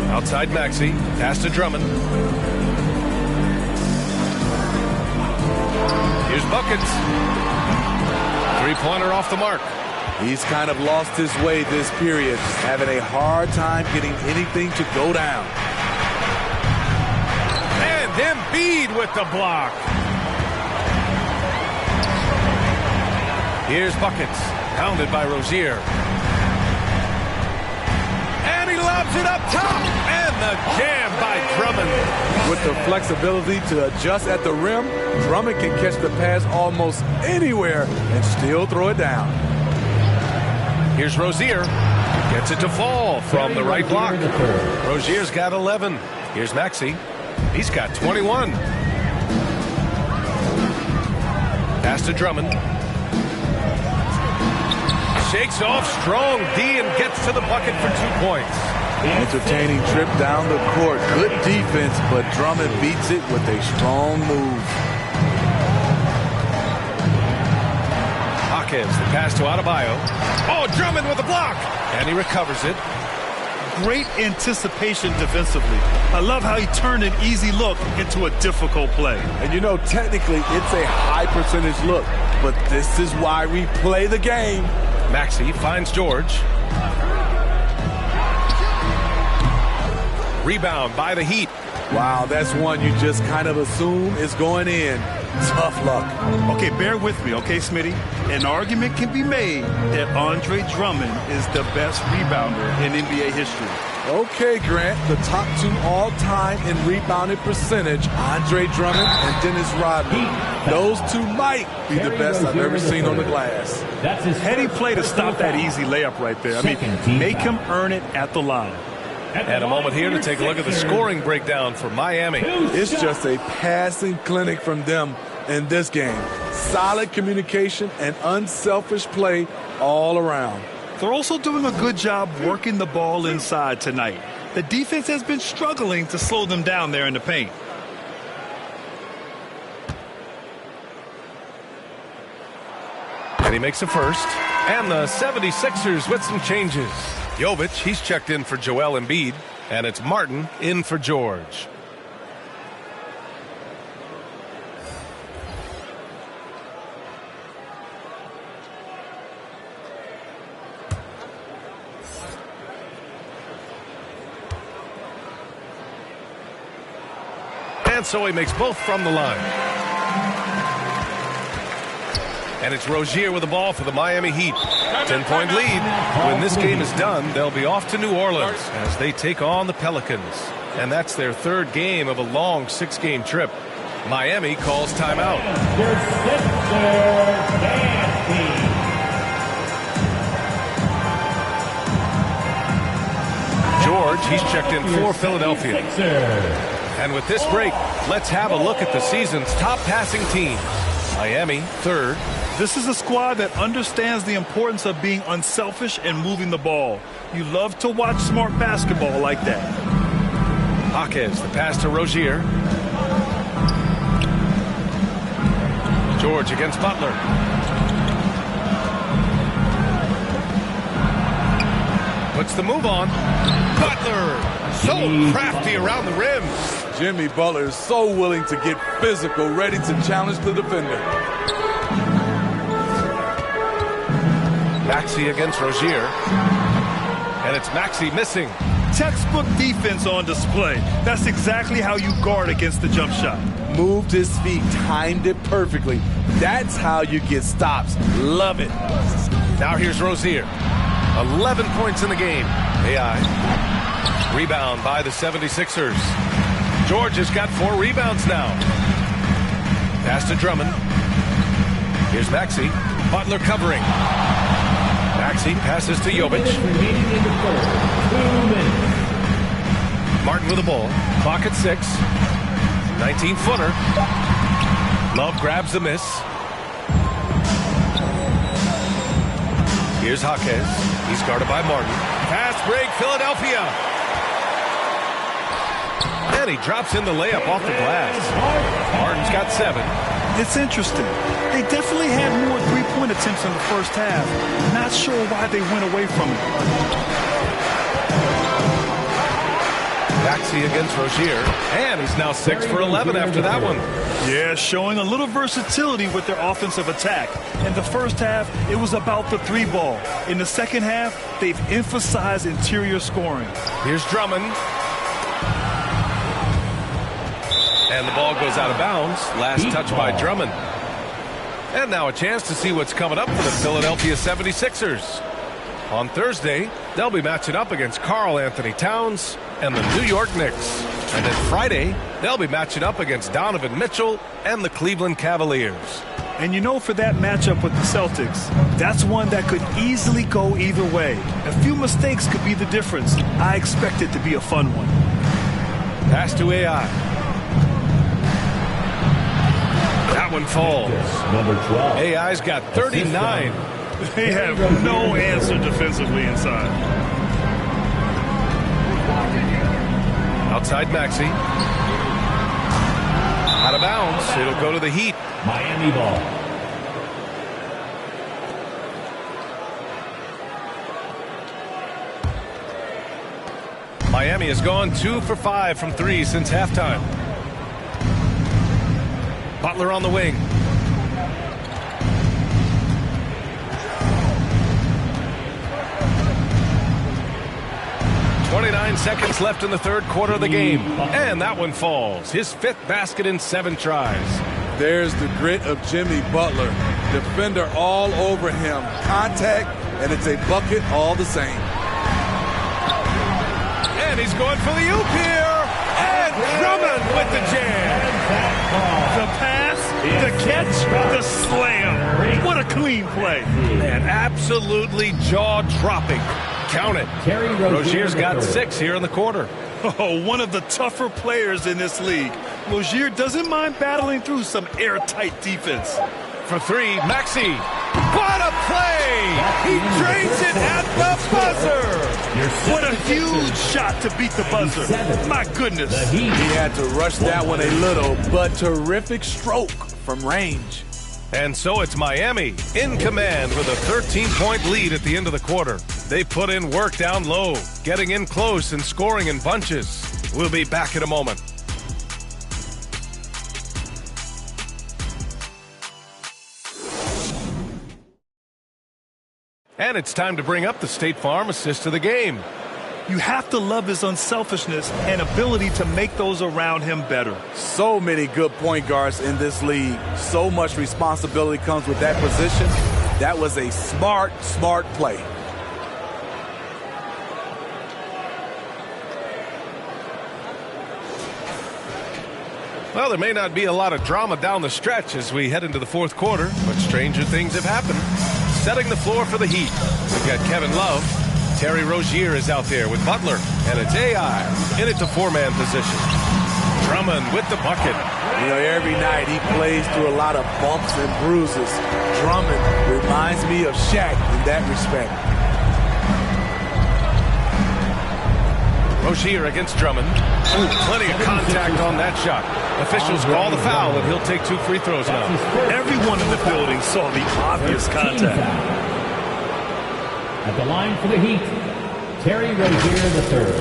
Outside Maxey. Pass to Drummond. Here's Here's Buckets. Three-pointer off the mark. He's kind of lost his way this period, having a hard time getting anything to go down. And Embiid with the block. Here's Buckets, pounded by Rozier. And he lobs it up top. And the jam by Drummond. With the flexibility to adjust at the rim, Drummond can catch the pass almost anywhere and still throw it down. Here's Rozier. Gets it to fall from the right block. Rozier's got 11. Here's Maxey. He's got 21. Pass to Drummond. Shakes off strong D and gets to the bucket for 2 points. Entertaining trip down the court. Good defense, but Drummond beats it with a strong move. Hawkins, the pass to Adebayo. Oh, Drummond with a block. And he recovers it. Great anticipation defensively. I love how he turned an easy look into a difficult play. And you know, technically, it's a high percentage look, but this is why we play the game. Maxey finds George. Rebound by the Heat. Wow, that's one you just kind of assume is going in. Tough luck. Okay, bear with me, okay, Smitty? An argument can be made that Andre Drummond is the best rebounder in NBA history. Okay, Grant, the top two all-time in rebounded percentage, Andre Drummond and Dennis Rodman. Those two might be the best I've ever seen on the glass. Heady play to stop that easy layup right there. I mean, make him earn it at the line. And a moment here to take a look at the scoring breakdown for Miami. It's just a passing clinic from them in this game. Solid communication and unselfish play all around. They're also doing a good job working the ball inside tonight. The defense has been struggling to slow them down there in the paint. And he makes a first. And the 76ers with some changes. Jovic, he's checked in for Joel Embiid. And it's Martin in for George. And so he makes both from the line. And it's Rozier with the ball for the Miami Heat. 10-point lead. When this game is done, they'll be off to New Orleans as they take on the Pelicans. And that's their third game of a long 6-game trip. Miami calls timeout. George, he's checked in for Philadelphia. And with this break, let's have a look at the season's top passing teams. Miami, third. This is a squad that understands the importance of being unselfish and moving the ball. You love to watch smart basketball like that. Hawkins, the pass to Rozier. George against Butler. Puts the move on. Butler, so crafty around the rim. Jimmy Butler is so willing to get physical, ready to challenge the defender. Maxey against Rozier. And it's Maxey missing. Textbook defense on display. That's exactly how you guard against the jump shot. Moved his feet, timed it perfectly. That's how you get stops. Love it. Now here's Rozier. 11 points in the game. AI. Rebound by the 76ers. George has got 4 rebounds now. Pass to Drummond. Here's Maxey. Butler covering. Maxey passes to Jovic. Martin with the ball. Clock at 6. 19-footer. Love grabs the miss. Here's Jaquez. He's guarded by Martin. Pass break, Philadelphia. And he drops in the layup off the glass. Martin's got 7. It's interesting. They definitely had more three-point attempts in the first half. Not sure why they went away from it. Maxey against Rozier. And he's now 6 for 11 after that one. Yeah, showing a little versatility with their offensive attack. In the first half, it was about the 3-ball. In the second half, they've emphasized interior scoring. Here's Drummond. And the ball goes out of bounds. Last touch by Drummond. And now a chance to see what's coming up for the Philadelphia 76ers. On Thursday, they'll be matching up against Karl Anthony Towns and the New York Knicks. And then Friday, they'll be matching up against Donovan Mitchell and the Cleveland Cavaliers. And you know, for that matchup with the Celtics, that's one that could easily go either way. A few mistakes could be the difference. I expect it to be a fun one. Pass to AI. That one falls. Number 12. AI's got 39. They have no answer defensively inside. Outside Maxey. Out of bounds. It'll go to the Heat. Miami ball. Miami has gone 2 for 5 from 3 since halftime. Butler on the wing. .29 seconds left in the third quarter of the game. And that one falls. His 5th basket in 7 tries. There's the grit of Jimmy Butler. Defender all over him. Contact, and it's a bucket all the same. And he's going for the oop here. And Drummond with the jam. The pass, the catch, the slam. What a clean play. Man, absolutely jaw-dropping. Count it. Rozier's got 6 here in the quarter. Oh, one of the tougher players in this league. Rozier doesn't mind battling through some airtight defense. For 3, Maxey. What a play! He drains it at the buzzer! What a huge shot to beat the buzzer. My goodness. He had to rush that one a little, but terrific stroke from range. And so it's Miami in command with a 13-point lead at the end of the quarter. They put in work down low, getting in close and scoring in bunches. We'll be back in a moment. And it's time to bring up the State Farm assist of the game. You have to love his unselfishness and ability to make those around him better. So many good point guards in this league. So much responsibility comes with that position. That was a smart play. Well, there may not be a lot of drama down the stretch as we head into the fourth quarter, but stranger things have happened. Setting the floor for the Heat, we've got Kevin Love. Terry Rozier is out there with Butler, and it's AI in at the 4-man position. Drummond with the bucket. You know, every night he plays through a lot of bumps and bruises. Drummond reminds me of Shaq in that respect. Rozier against Drummond. Ooh, plenty of contact on that shot. Officials call the foul, and he'll take 2 free throws now. Everyone in the building saw the obvious contact. At the line for the Heat, Terry Rozier III.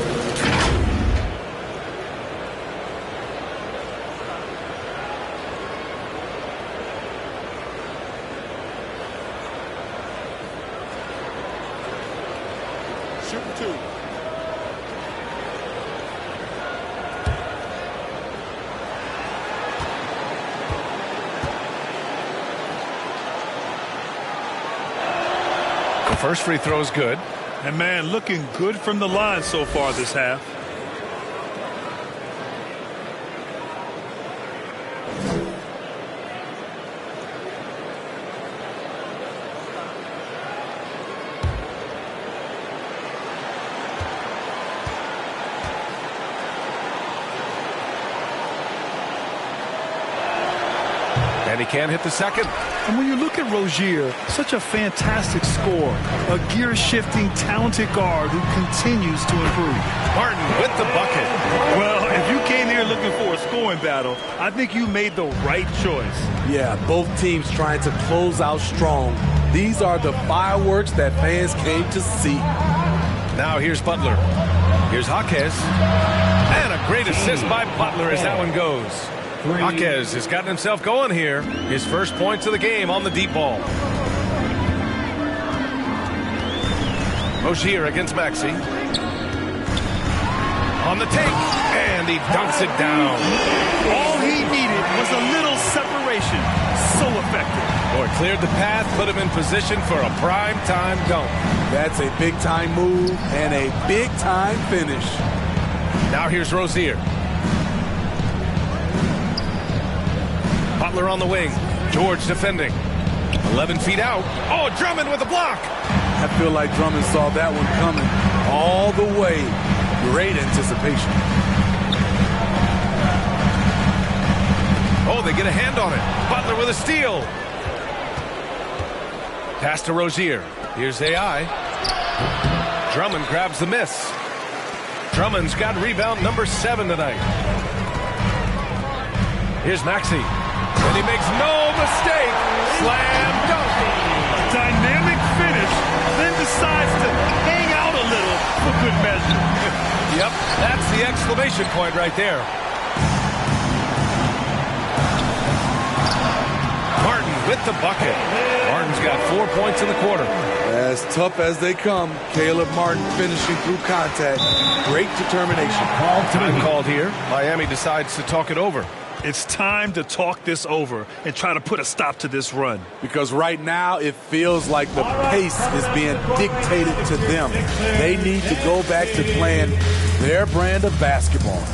Shooting 2. First free throw is good. And man, looking good from the line so far this half. And he can't hit the second. And when you look at Rozier, such a fantastic scorer, a gear-shifting, talented guard who continues to improve. Martin with the bucket. Well, if you came here looking for a scoring battle, I think you made the right choice. Yeah, both teams trying to close out strong. These are the fireworks that fans came to see. Now here's Butler. Here's Jaquez. And Great assist by Butler as that one goes. Jaquez has gotten himself going here. His first points of the game on the deep ball. Rozier against Maxey. On the take, and he dunks it down. All he needed was a little separation. So effective. Boy, cleared the path, put him in position for a prime-time dunk. That's a big-time move and a big-time finish. Now here's Rozier. Butler on the wing. George defending. 11 feet out. Oh, Drummond with a block. I feel like Drummond saw that one coming all the way. Great anticipation. Oh, they get a hand on it. Butler with a steal. Pass to Rozier. Here's AI. Drummond grabs the miss. Drummond's got rebound number 7 tonight. Here's Maxey. And he makes no mistake. Slam dunk. A dynamic finish, then decides to hang out a little for good measure. Yep, that's the exclamation point right there. Martin with the bucket. Martin's got 4 points in the quarter. As tough as they come, Caleb Martin finishing through contact. Great determination. Time called here. Miami decides to talk it over. It's time to talk this over and try to put a stop to this run. Because right now it feels like the pace is being dictated to them. They need to go back to playing their brand of basketball.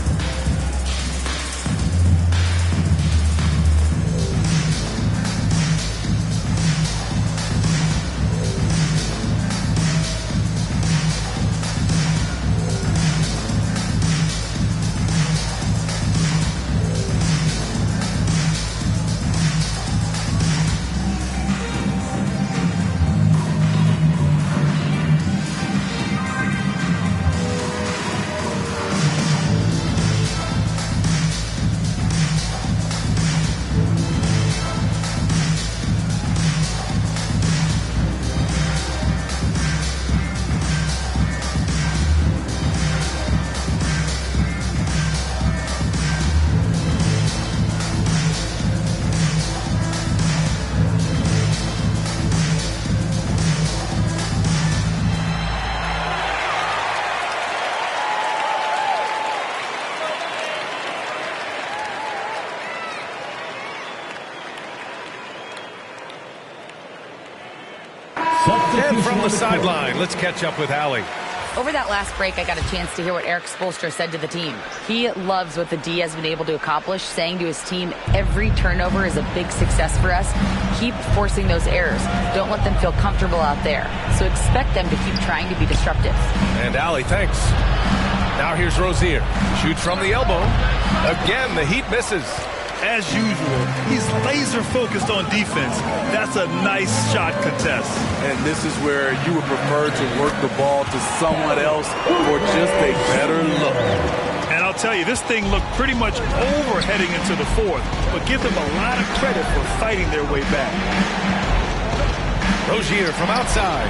And from the sideline, let's catch up with Allie. Over that last break, I got a chance to hear what Erik Spoelstra said to the team. He loves what the D has been able to accomplish, saying to his team, every turnover is a big success for us. Keep forcing those errors. Don't let them feel comfortable out there. So expect them to keep trying to be disruptive. And Allie, thanks. Now here's Rozier. Shoots from the elbow. Again, the Heat misses. As usual, he's laser focused on defense. That's a nice shot contest. And this is where you would prefer to work the ball to someone else for just a better look. And I'll tell you, this thing looked pretty much over heading into the fourth, but give them a lot of credit for fighting their way back. Rozier from outside.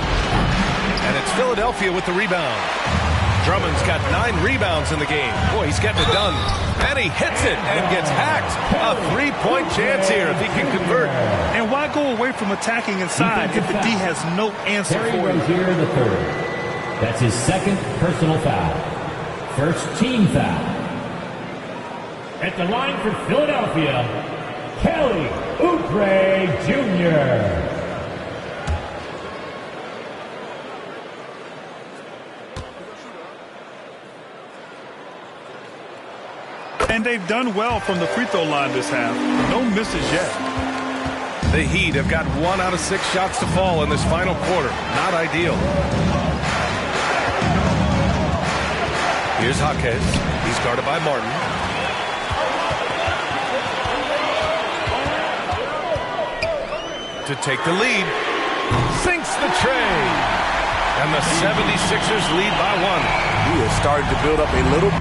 And it's Philadelphia with the rebound. Drummond's got 9 rebounds in the game. Boy, he's getting it done. And he hits it and gets hacked. A 3-point chance here if he can convert. And why go away from attacking inside if the D has no answer for him? Rozier the third. That's his second personal foul. First team foul. At the line for Philadelphia, Kelly Oubre Jr. And they've done well from the free throw line this half. No misses yet. The Heat have got 1 out of 6 shots to fall in this final quarter. Not ideal. Here's Jaquez. He's guarded by Martin. To take the lead. Sinks the tray. And the 76ers lead by 1. He is starting to build up a little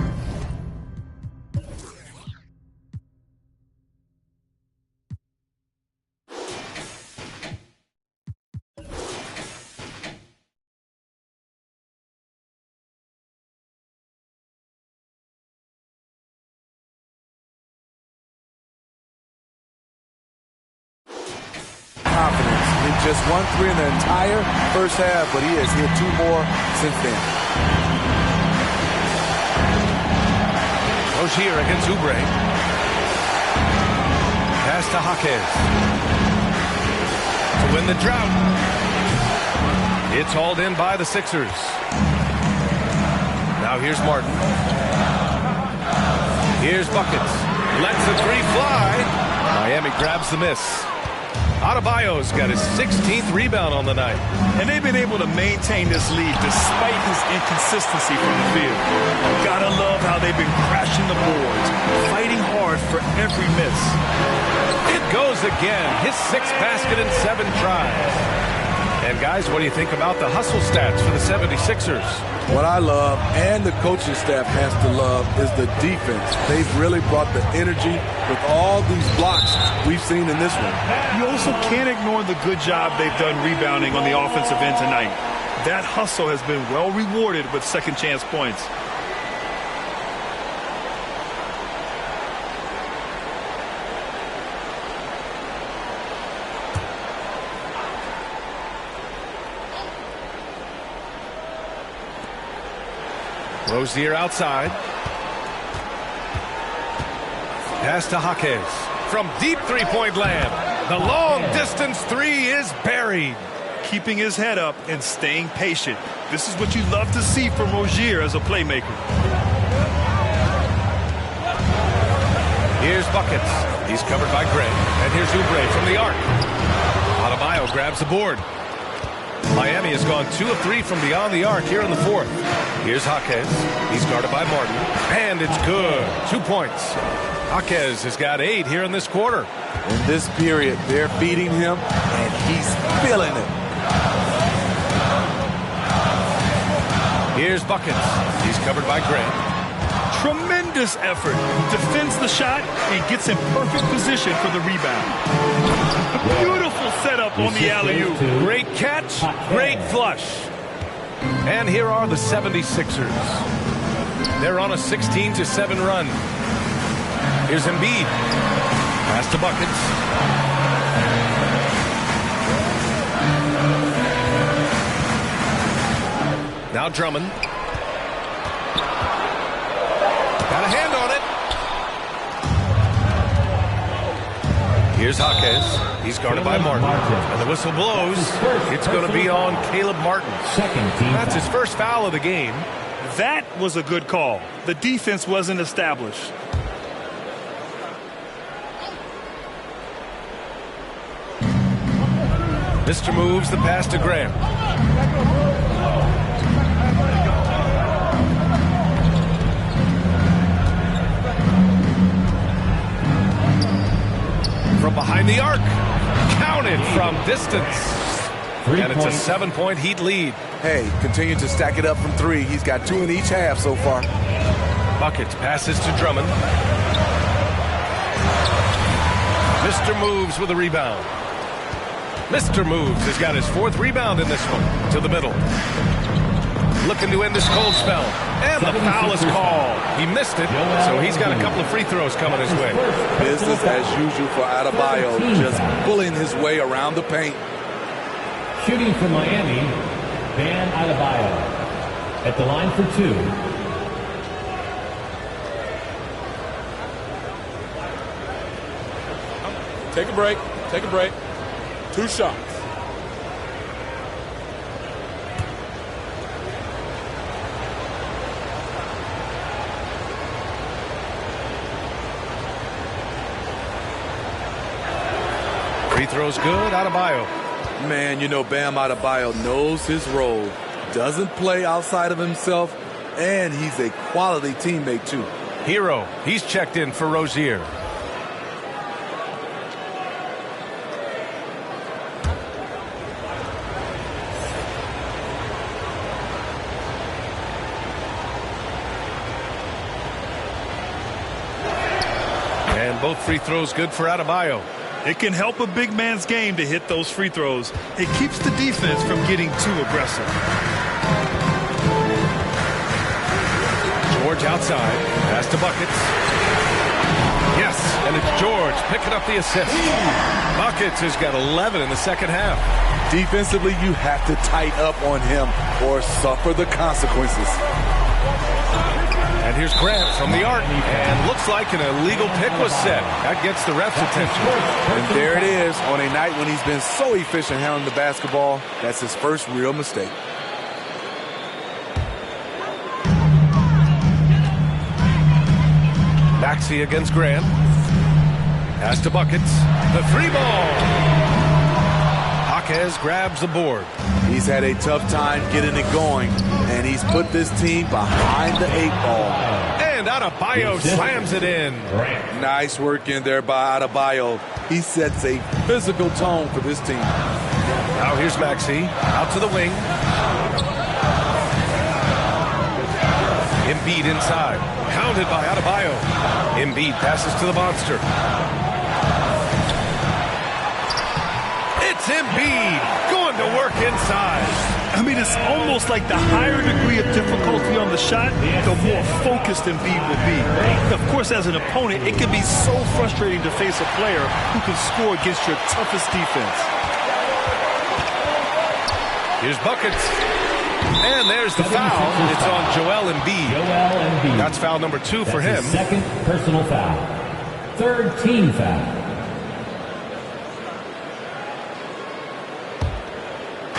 Just 1 3 in the entire first half, but he has hit 2 more since then. Rozier against Oubre. Pass to Jaquez. To win the drought. It's hauled in by the Sixers. Now here's Martin. Here's Buckets. Lets the 3 fly. Miami grabs the miss. Adebayo's got his 16th rebound on the night. And they've been able to maintain this lead despite his inconsistency from the field. Gotta love how they've been crashing the boards, fighting hard for every miss. It goes again. His 6th basket in 7 tries. And guys, what do you think about the hustle stats for the 76ers? What I love, and the coaching staff has to love, is the defense. They've really brought the energy with all these blocks we've seen in this one. You also can't ignore the good job they've done rebounding on the offensive end tonight. That hustle has been well rewarded with second chance points. Rozier outside. Pass to Jaquez. From deep three-point land. The long-distance 3 is buried. Keeping his head up and staying patient. This is what you love to see from Rozier as a playmaker. Here's Buckets. He's covered by Gray. And here's Oubre from the arc. Adebayo grabs the board. Miami has gone 2 of 3 from beyond the arc here in the 4th. Here's Jaquez. He's guarded by Martin. And it's good. 2 points. Jaquez has got 8 here in this quarter. In this period, they're feeding him, and he's feeling it. Here's Buckets. He's covered by Gray. Tremendous effort. Defends the shot and gets in perfect position for the rebound. Beautiful setup on the alley-oop. Great catch, great flush. And here are the 76ers. They're on a 16-7 run. Here's Embiid. Pass to Buckets. Now Drummond. Got a hand on it. Here's Jaquez. He's guarded by Martin. And the whistle blows. It's going to be on Caleb Martin. That's his first foul of the game. That was a good call. The defense wasn't established. Mr. moves the pass to Graham. From behind the arc. Counted from distance. And it's a 7-point Heat lead. Hey, continue to stack it up from 3. He's got 2 in each half so far. Buckets passes to Drummond. Mr. moves with a rebound. Mr. Moves has got his 4th rebound in this one. To the middle. Looking to end this cold spell. And the foul is called. He missed it, so he's got a couple of free throws coming his way. Business as usual for Adebayo, just pulling his way around the paint. Shooting for Miami, Bam Adebayo. At the line for 2. Take a break. Take a break. 2 shots. Free throws good, Adebayo. Man, you know Bam Adebayo knows his role. Doesn't play outside of himself, and he's a quality teammate too. Hero, he's checked in for Rozier. And both free throws good for Adebayo. It can help a big man's game to hit those free throws. It keeps the defense from getting too aggressive. George outside. Pass to Buckets. Yes, pass, and it's George picking up the assist. Buckets has got 11 in the second half. Defensively, you have to tighten up on him or suffer the consequences. And here's Grant from the arc, and looks like an illegal pick was set. That gets the ref's attention. And there it is, on a night when he's been so efficient handling the basketball. That's his first real mistake. Maxey against Grant. Pass to Buckets. The three ball. Jaquez grabs the board. He's had a tough time getting it going, and he's put this team behind the 8 ball. And Adebayo slams it in. Nice work in there by Adebayo. He sets a physical tone for this team. Now here's Maxey out to the wing. Embiid inside. Pounded by Adebayo. Embiid passes to the monster. It's Embiid going to work inside. I mean, it's almost like the higher degree of difficulty on the shot, the more focused Embiid will be. Of course, as an opponent, it can be so frustrating to face a player who can score against your toughest defense. Here's Buckets. And there's the foul. It's on Joel Embiid. That's foul number 2 for him. Second personal foul. Third team foul.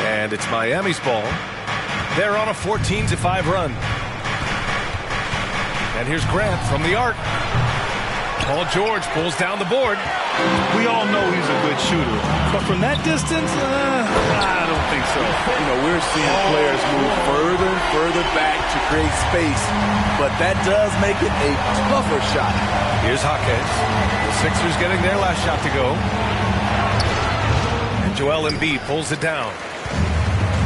And it's Miami's ball. They're on a 14-5 run. And here's Grant from the arc. Paul George pulls down the board. We all know he's a good shooter, but from that distance, I don't think so. You know, we're seeing players move further and further back to create space, but that does make it a tougher shot. Here's Jaquez. The Sixers getting their last shot to go. And Joel Embiid pulls it down.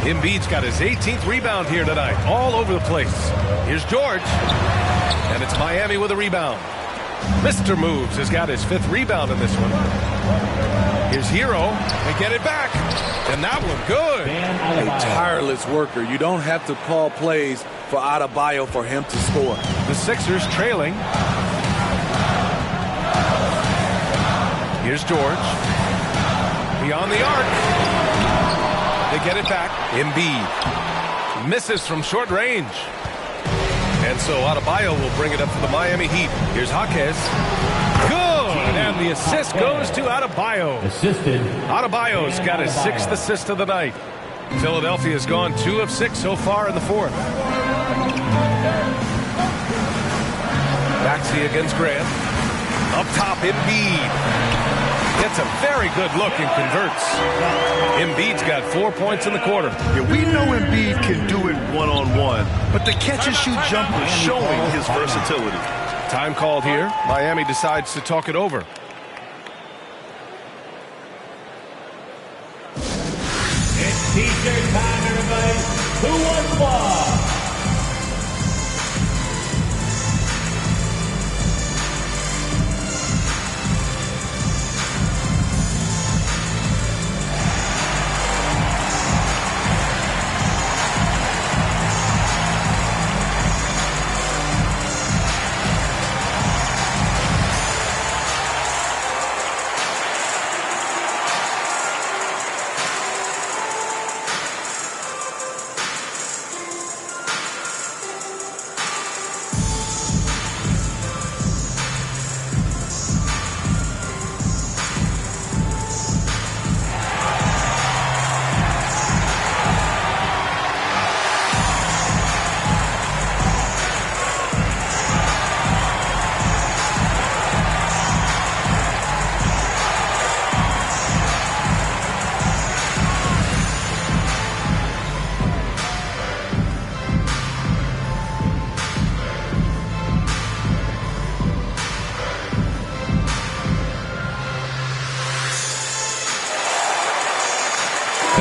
Embiid's got his 18th rebound here tonight, all over the place. Here's George, and it's Miami with a rebound. Mr. Moves has got his 5th rebound in this one. Here's Hero. They get it back. And that one good. A tireless worker. You don't have to call plays for Adebayo for him to score. The Sixers trailing. Here's George. Beyond the arc. They get it back. Embiid misses from short range. And so Adebayo will bring it up for the Miami Heat. Here's Jaquez. Good! And the assist goes to Adebayo. Assisted. Adebayo's got his 6th assist of the night. Philadelphia's gone 2 of 6 so far in the 4th. Maxey against Grant. Up top, Embiid. Gets a very good look and converts. Embiid's got 4 points in the quarter. Yeah, we know Embiid can do it one-on-one, but the catch-and-shoot jumper is showing his versatility. Time called here. Miami decides to talk it over. It's T-shirt time, everybody. Who wants ball?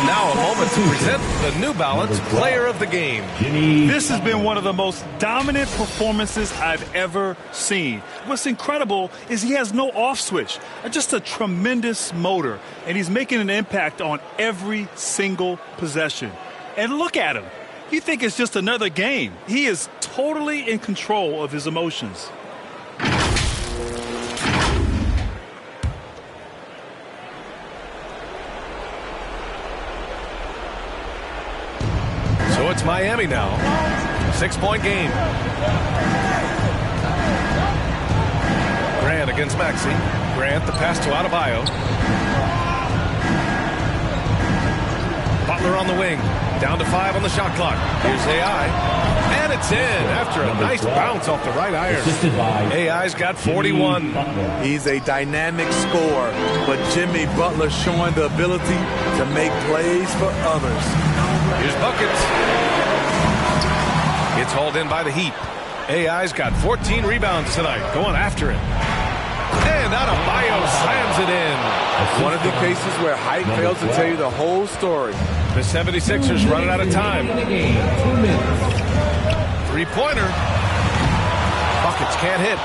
Now a moment to present the New Balance Player of the Game. This has been one of the most dominant performances I've ever seen. What's incredible is he has no off switch, just a tremendous motor, and he's making an impact on every single possession. And look at him. You think it's just another game. He is totally in control of his emotions. it's Miami now. 6-point game. Grant against Maxey. Grant, the pass to Adebayo. Butler on the wing. Down to 5 on the shot clock. Here's AI. And it's in after a nice bounce off the right iron. AI's got 41. He's a dynamic scorer, but Jimmy Butler showing the ability to make plays for others. Here's buckets. It's hauled in by the Heat. AI's got 14 rebounds tonight. Going after it. And Adebayo slams it in. One of the cases where height fails to tell you the whole story. The 76ers running out of time. 3-pointer. Buckets can't hit.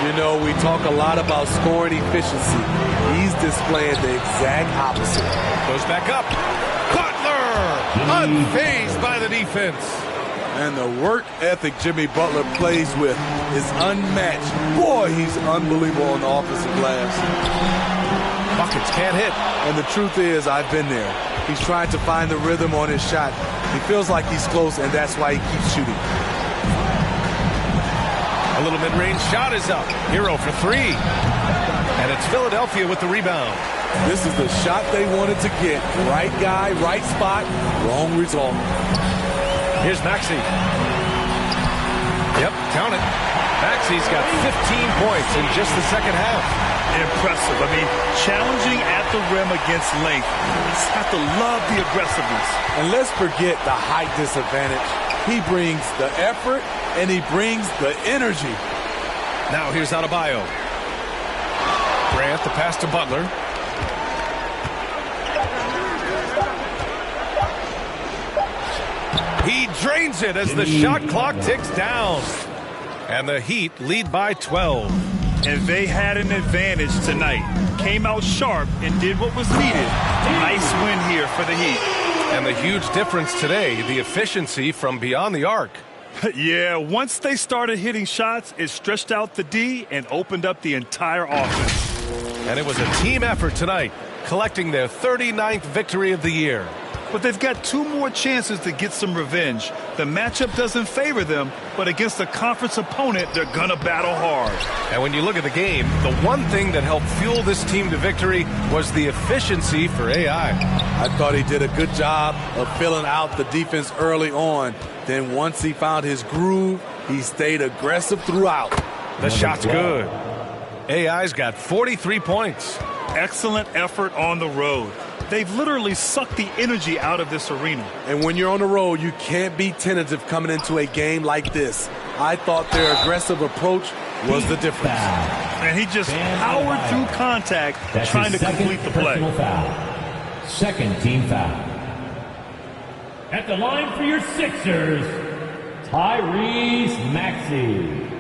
You know, we talk a lot about scoring efficiency. He's displaying the exact opposite. Goes back up. Butler! Unfazed by the defense. And the work ethic Jimmy Butler plays with is unmatched. Boy, he's unbelievable on the offensive glass. Buckets can't hit. And the truth is, I've been there. He's trying to find the rhythm on his shot. He feels like he's close, and that's why he keeps shooting. A little mid-range shot is up. Hero for 3. And it's Philadelphia with the rebound. This is the shot they wanted to get. Right guy, right spot, wrong result. Here's Maxey. Yep, count it. Maxey's got 15 points in just the second half. Impressive. I mean, challenging at the rim against length. You just have to love the aggressiveness. And let's forget the height disadvantage. He brings the effort, and he brings the energy. Now here's Adebayo. Grant, the pass to Butler. He drains it as the shot clock ticks down. And the Heat lead by 12. And they had an advantage tonight. Came out sharp and did what was needed. Nice win here for the Heat. And the huge difference today, the efficiency from beyond the arc. Yeah, once they started hitting shots, it stretched out the D and opened up the entire offense. And it was a team effort tonight, collecting their 39th victory of the year. But they've got 2 more chances to get some revenge. The matchup doesn't favor them, but against a conference opponent, they're going to battle hard. And when you look at the game, the one thing that helped fuel this team to victory was the efficiency for AI. I thought he did a good job of filling out the defense early on. Then once he found his groove, he stayed aggressive throughout. The shot's good. AI's got 43 points. Excellent effort on the road. They've literally sucked the energy out of this arena. And when you're on the road, you can't be tentative coming into a game like this. I thought their aggressive approach was the difference. And he just powered through contact, trying to complete the play. Foul. Second team foul. At the line for your Sixers, Tyrese Maxey.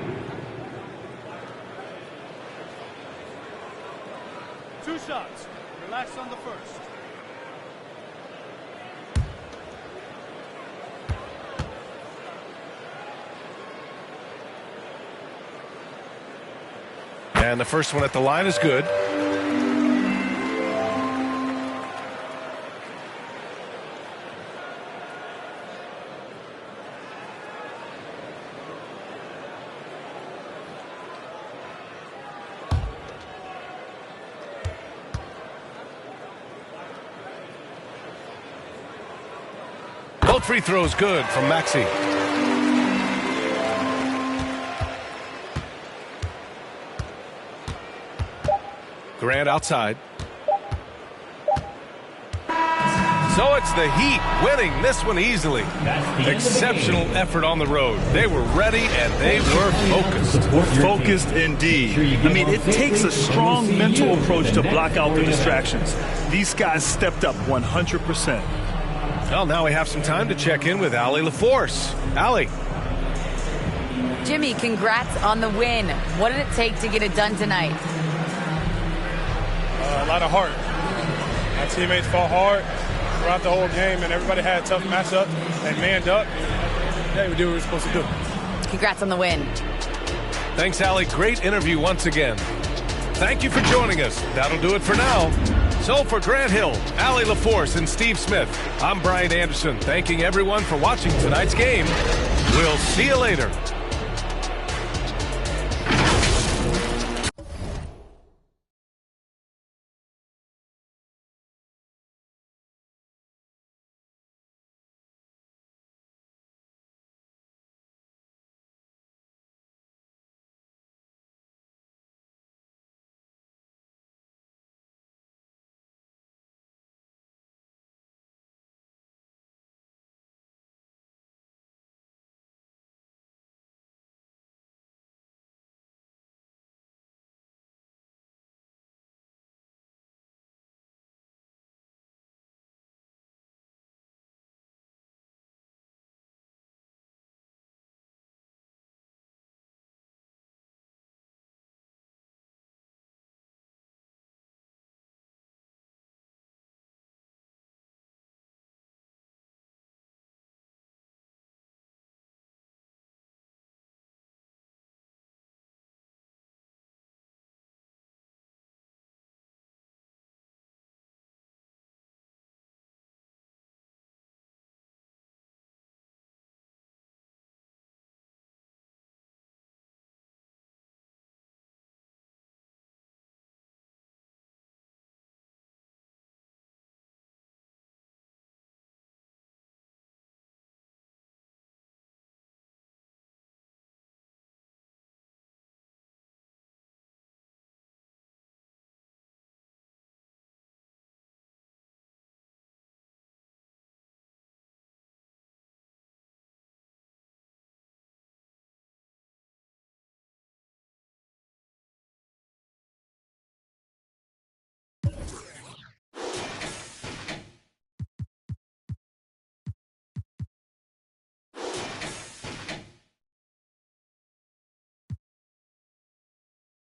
Two shots. Relax on the first. And the first one at the line is good. Both free throws good from Maxey. Grant outside. So it's the Heat winning this one easily. Exceptional effort on the road. They were ready and they were focused. Focused indeed. I mean, it takes a strong mental approach to block out the distractions. These guys stepped up 100%. Well, now we have some time to check in with Allie LaForce. Allie. Jimmy, congrats on the win. What did it take to get it done tonight? A lot of heart. My teammates fought hard throughout the whole game, and everybody had a tough matchup. They manned up. Yeah, we did what we were supposed to do. Congrats on the win. Thanks, Allie. Great interview once again. Thank you for joining us. That'll do it for now. So for Grant Hill, Allie LaForce, and Steve Smith, I'm Brian Anderson, thanking everyone for watching tonight's game. We'll see you later.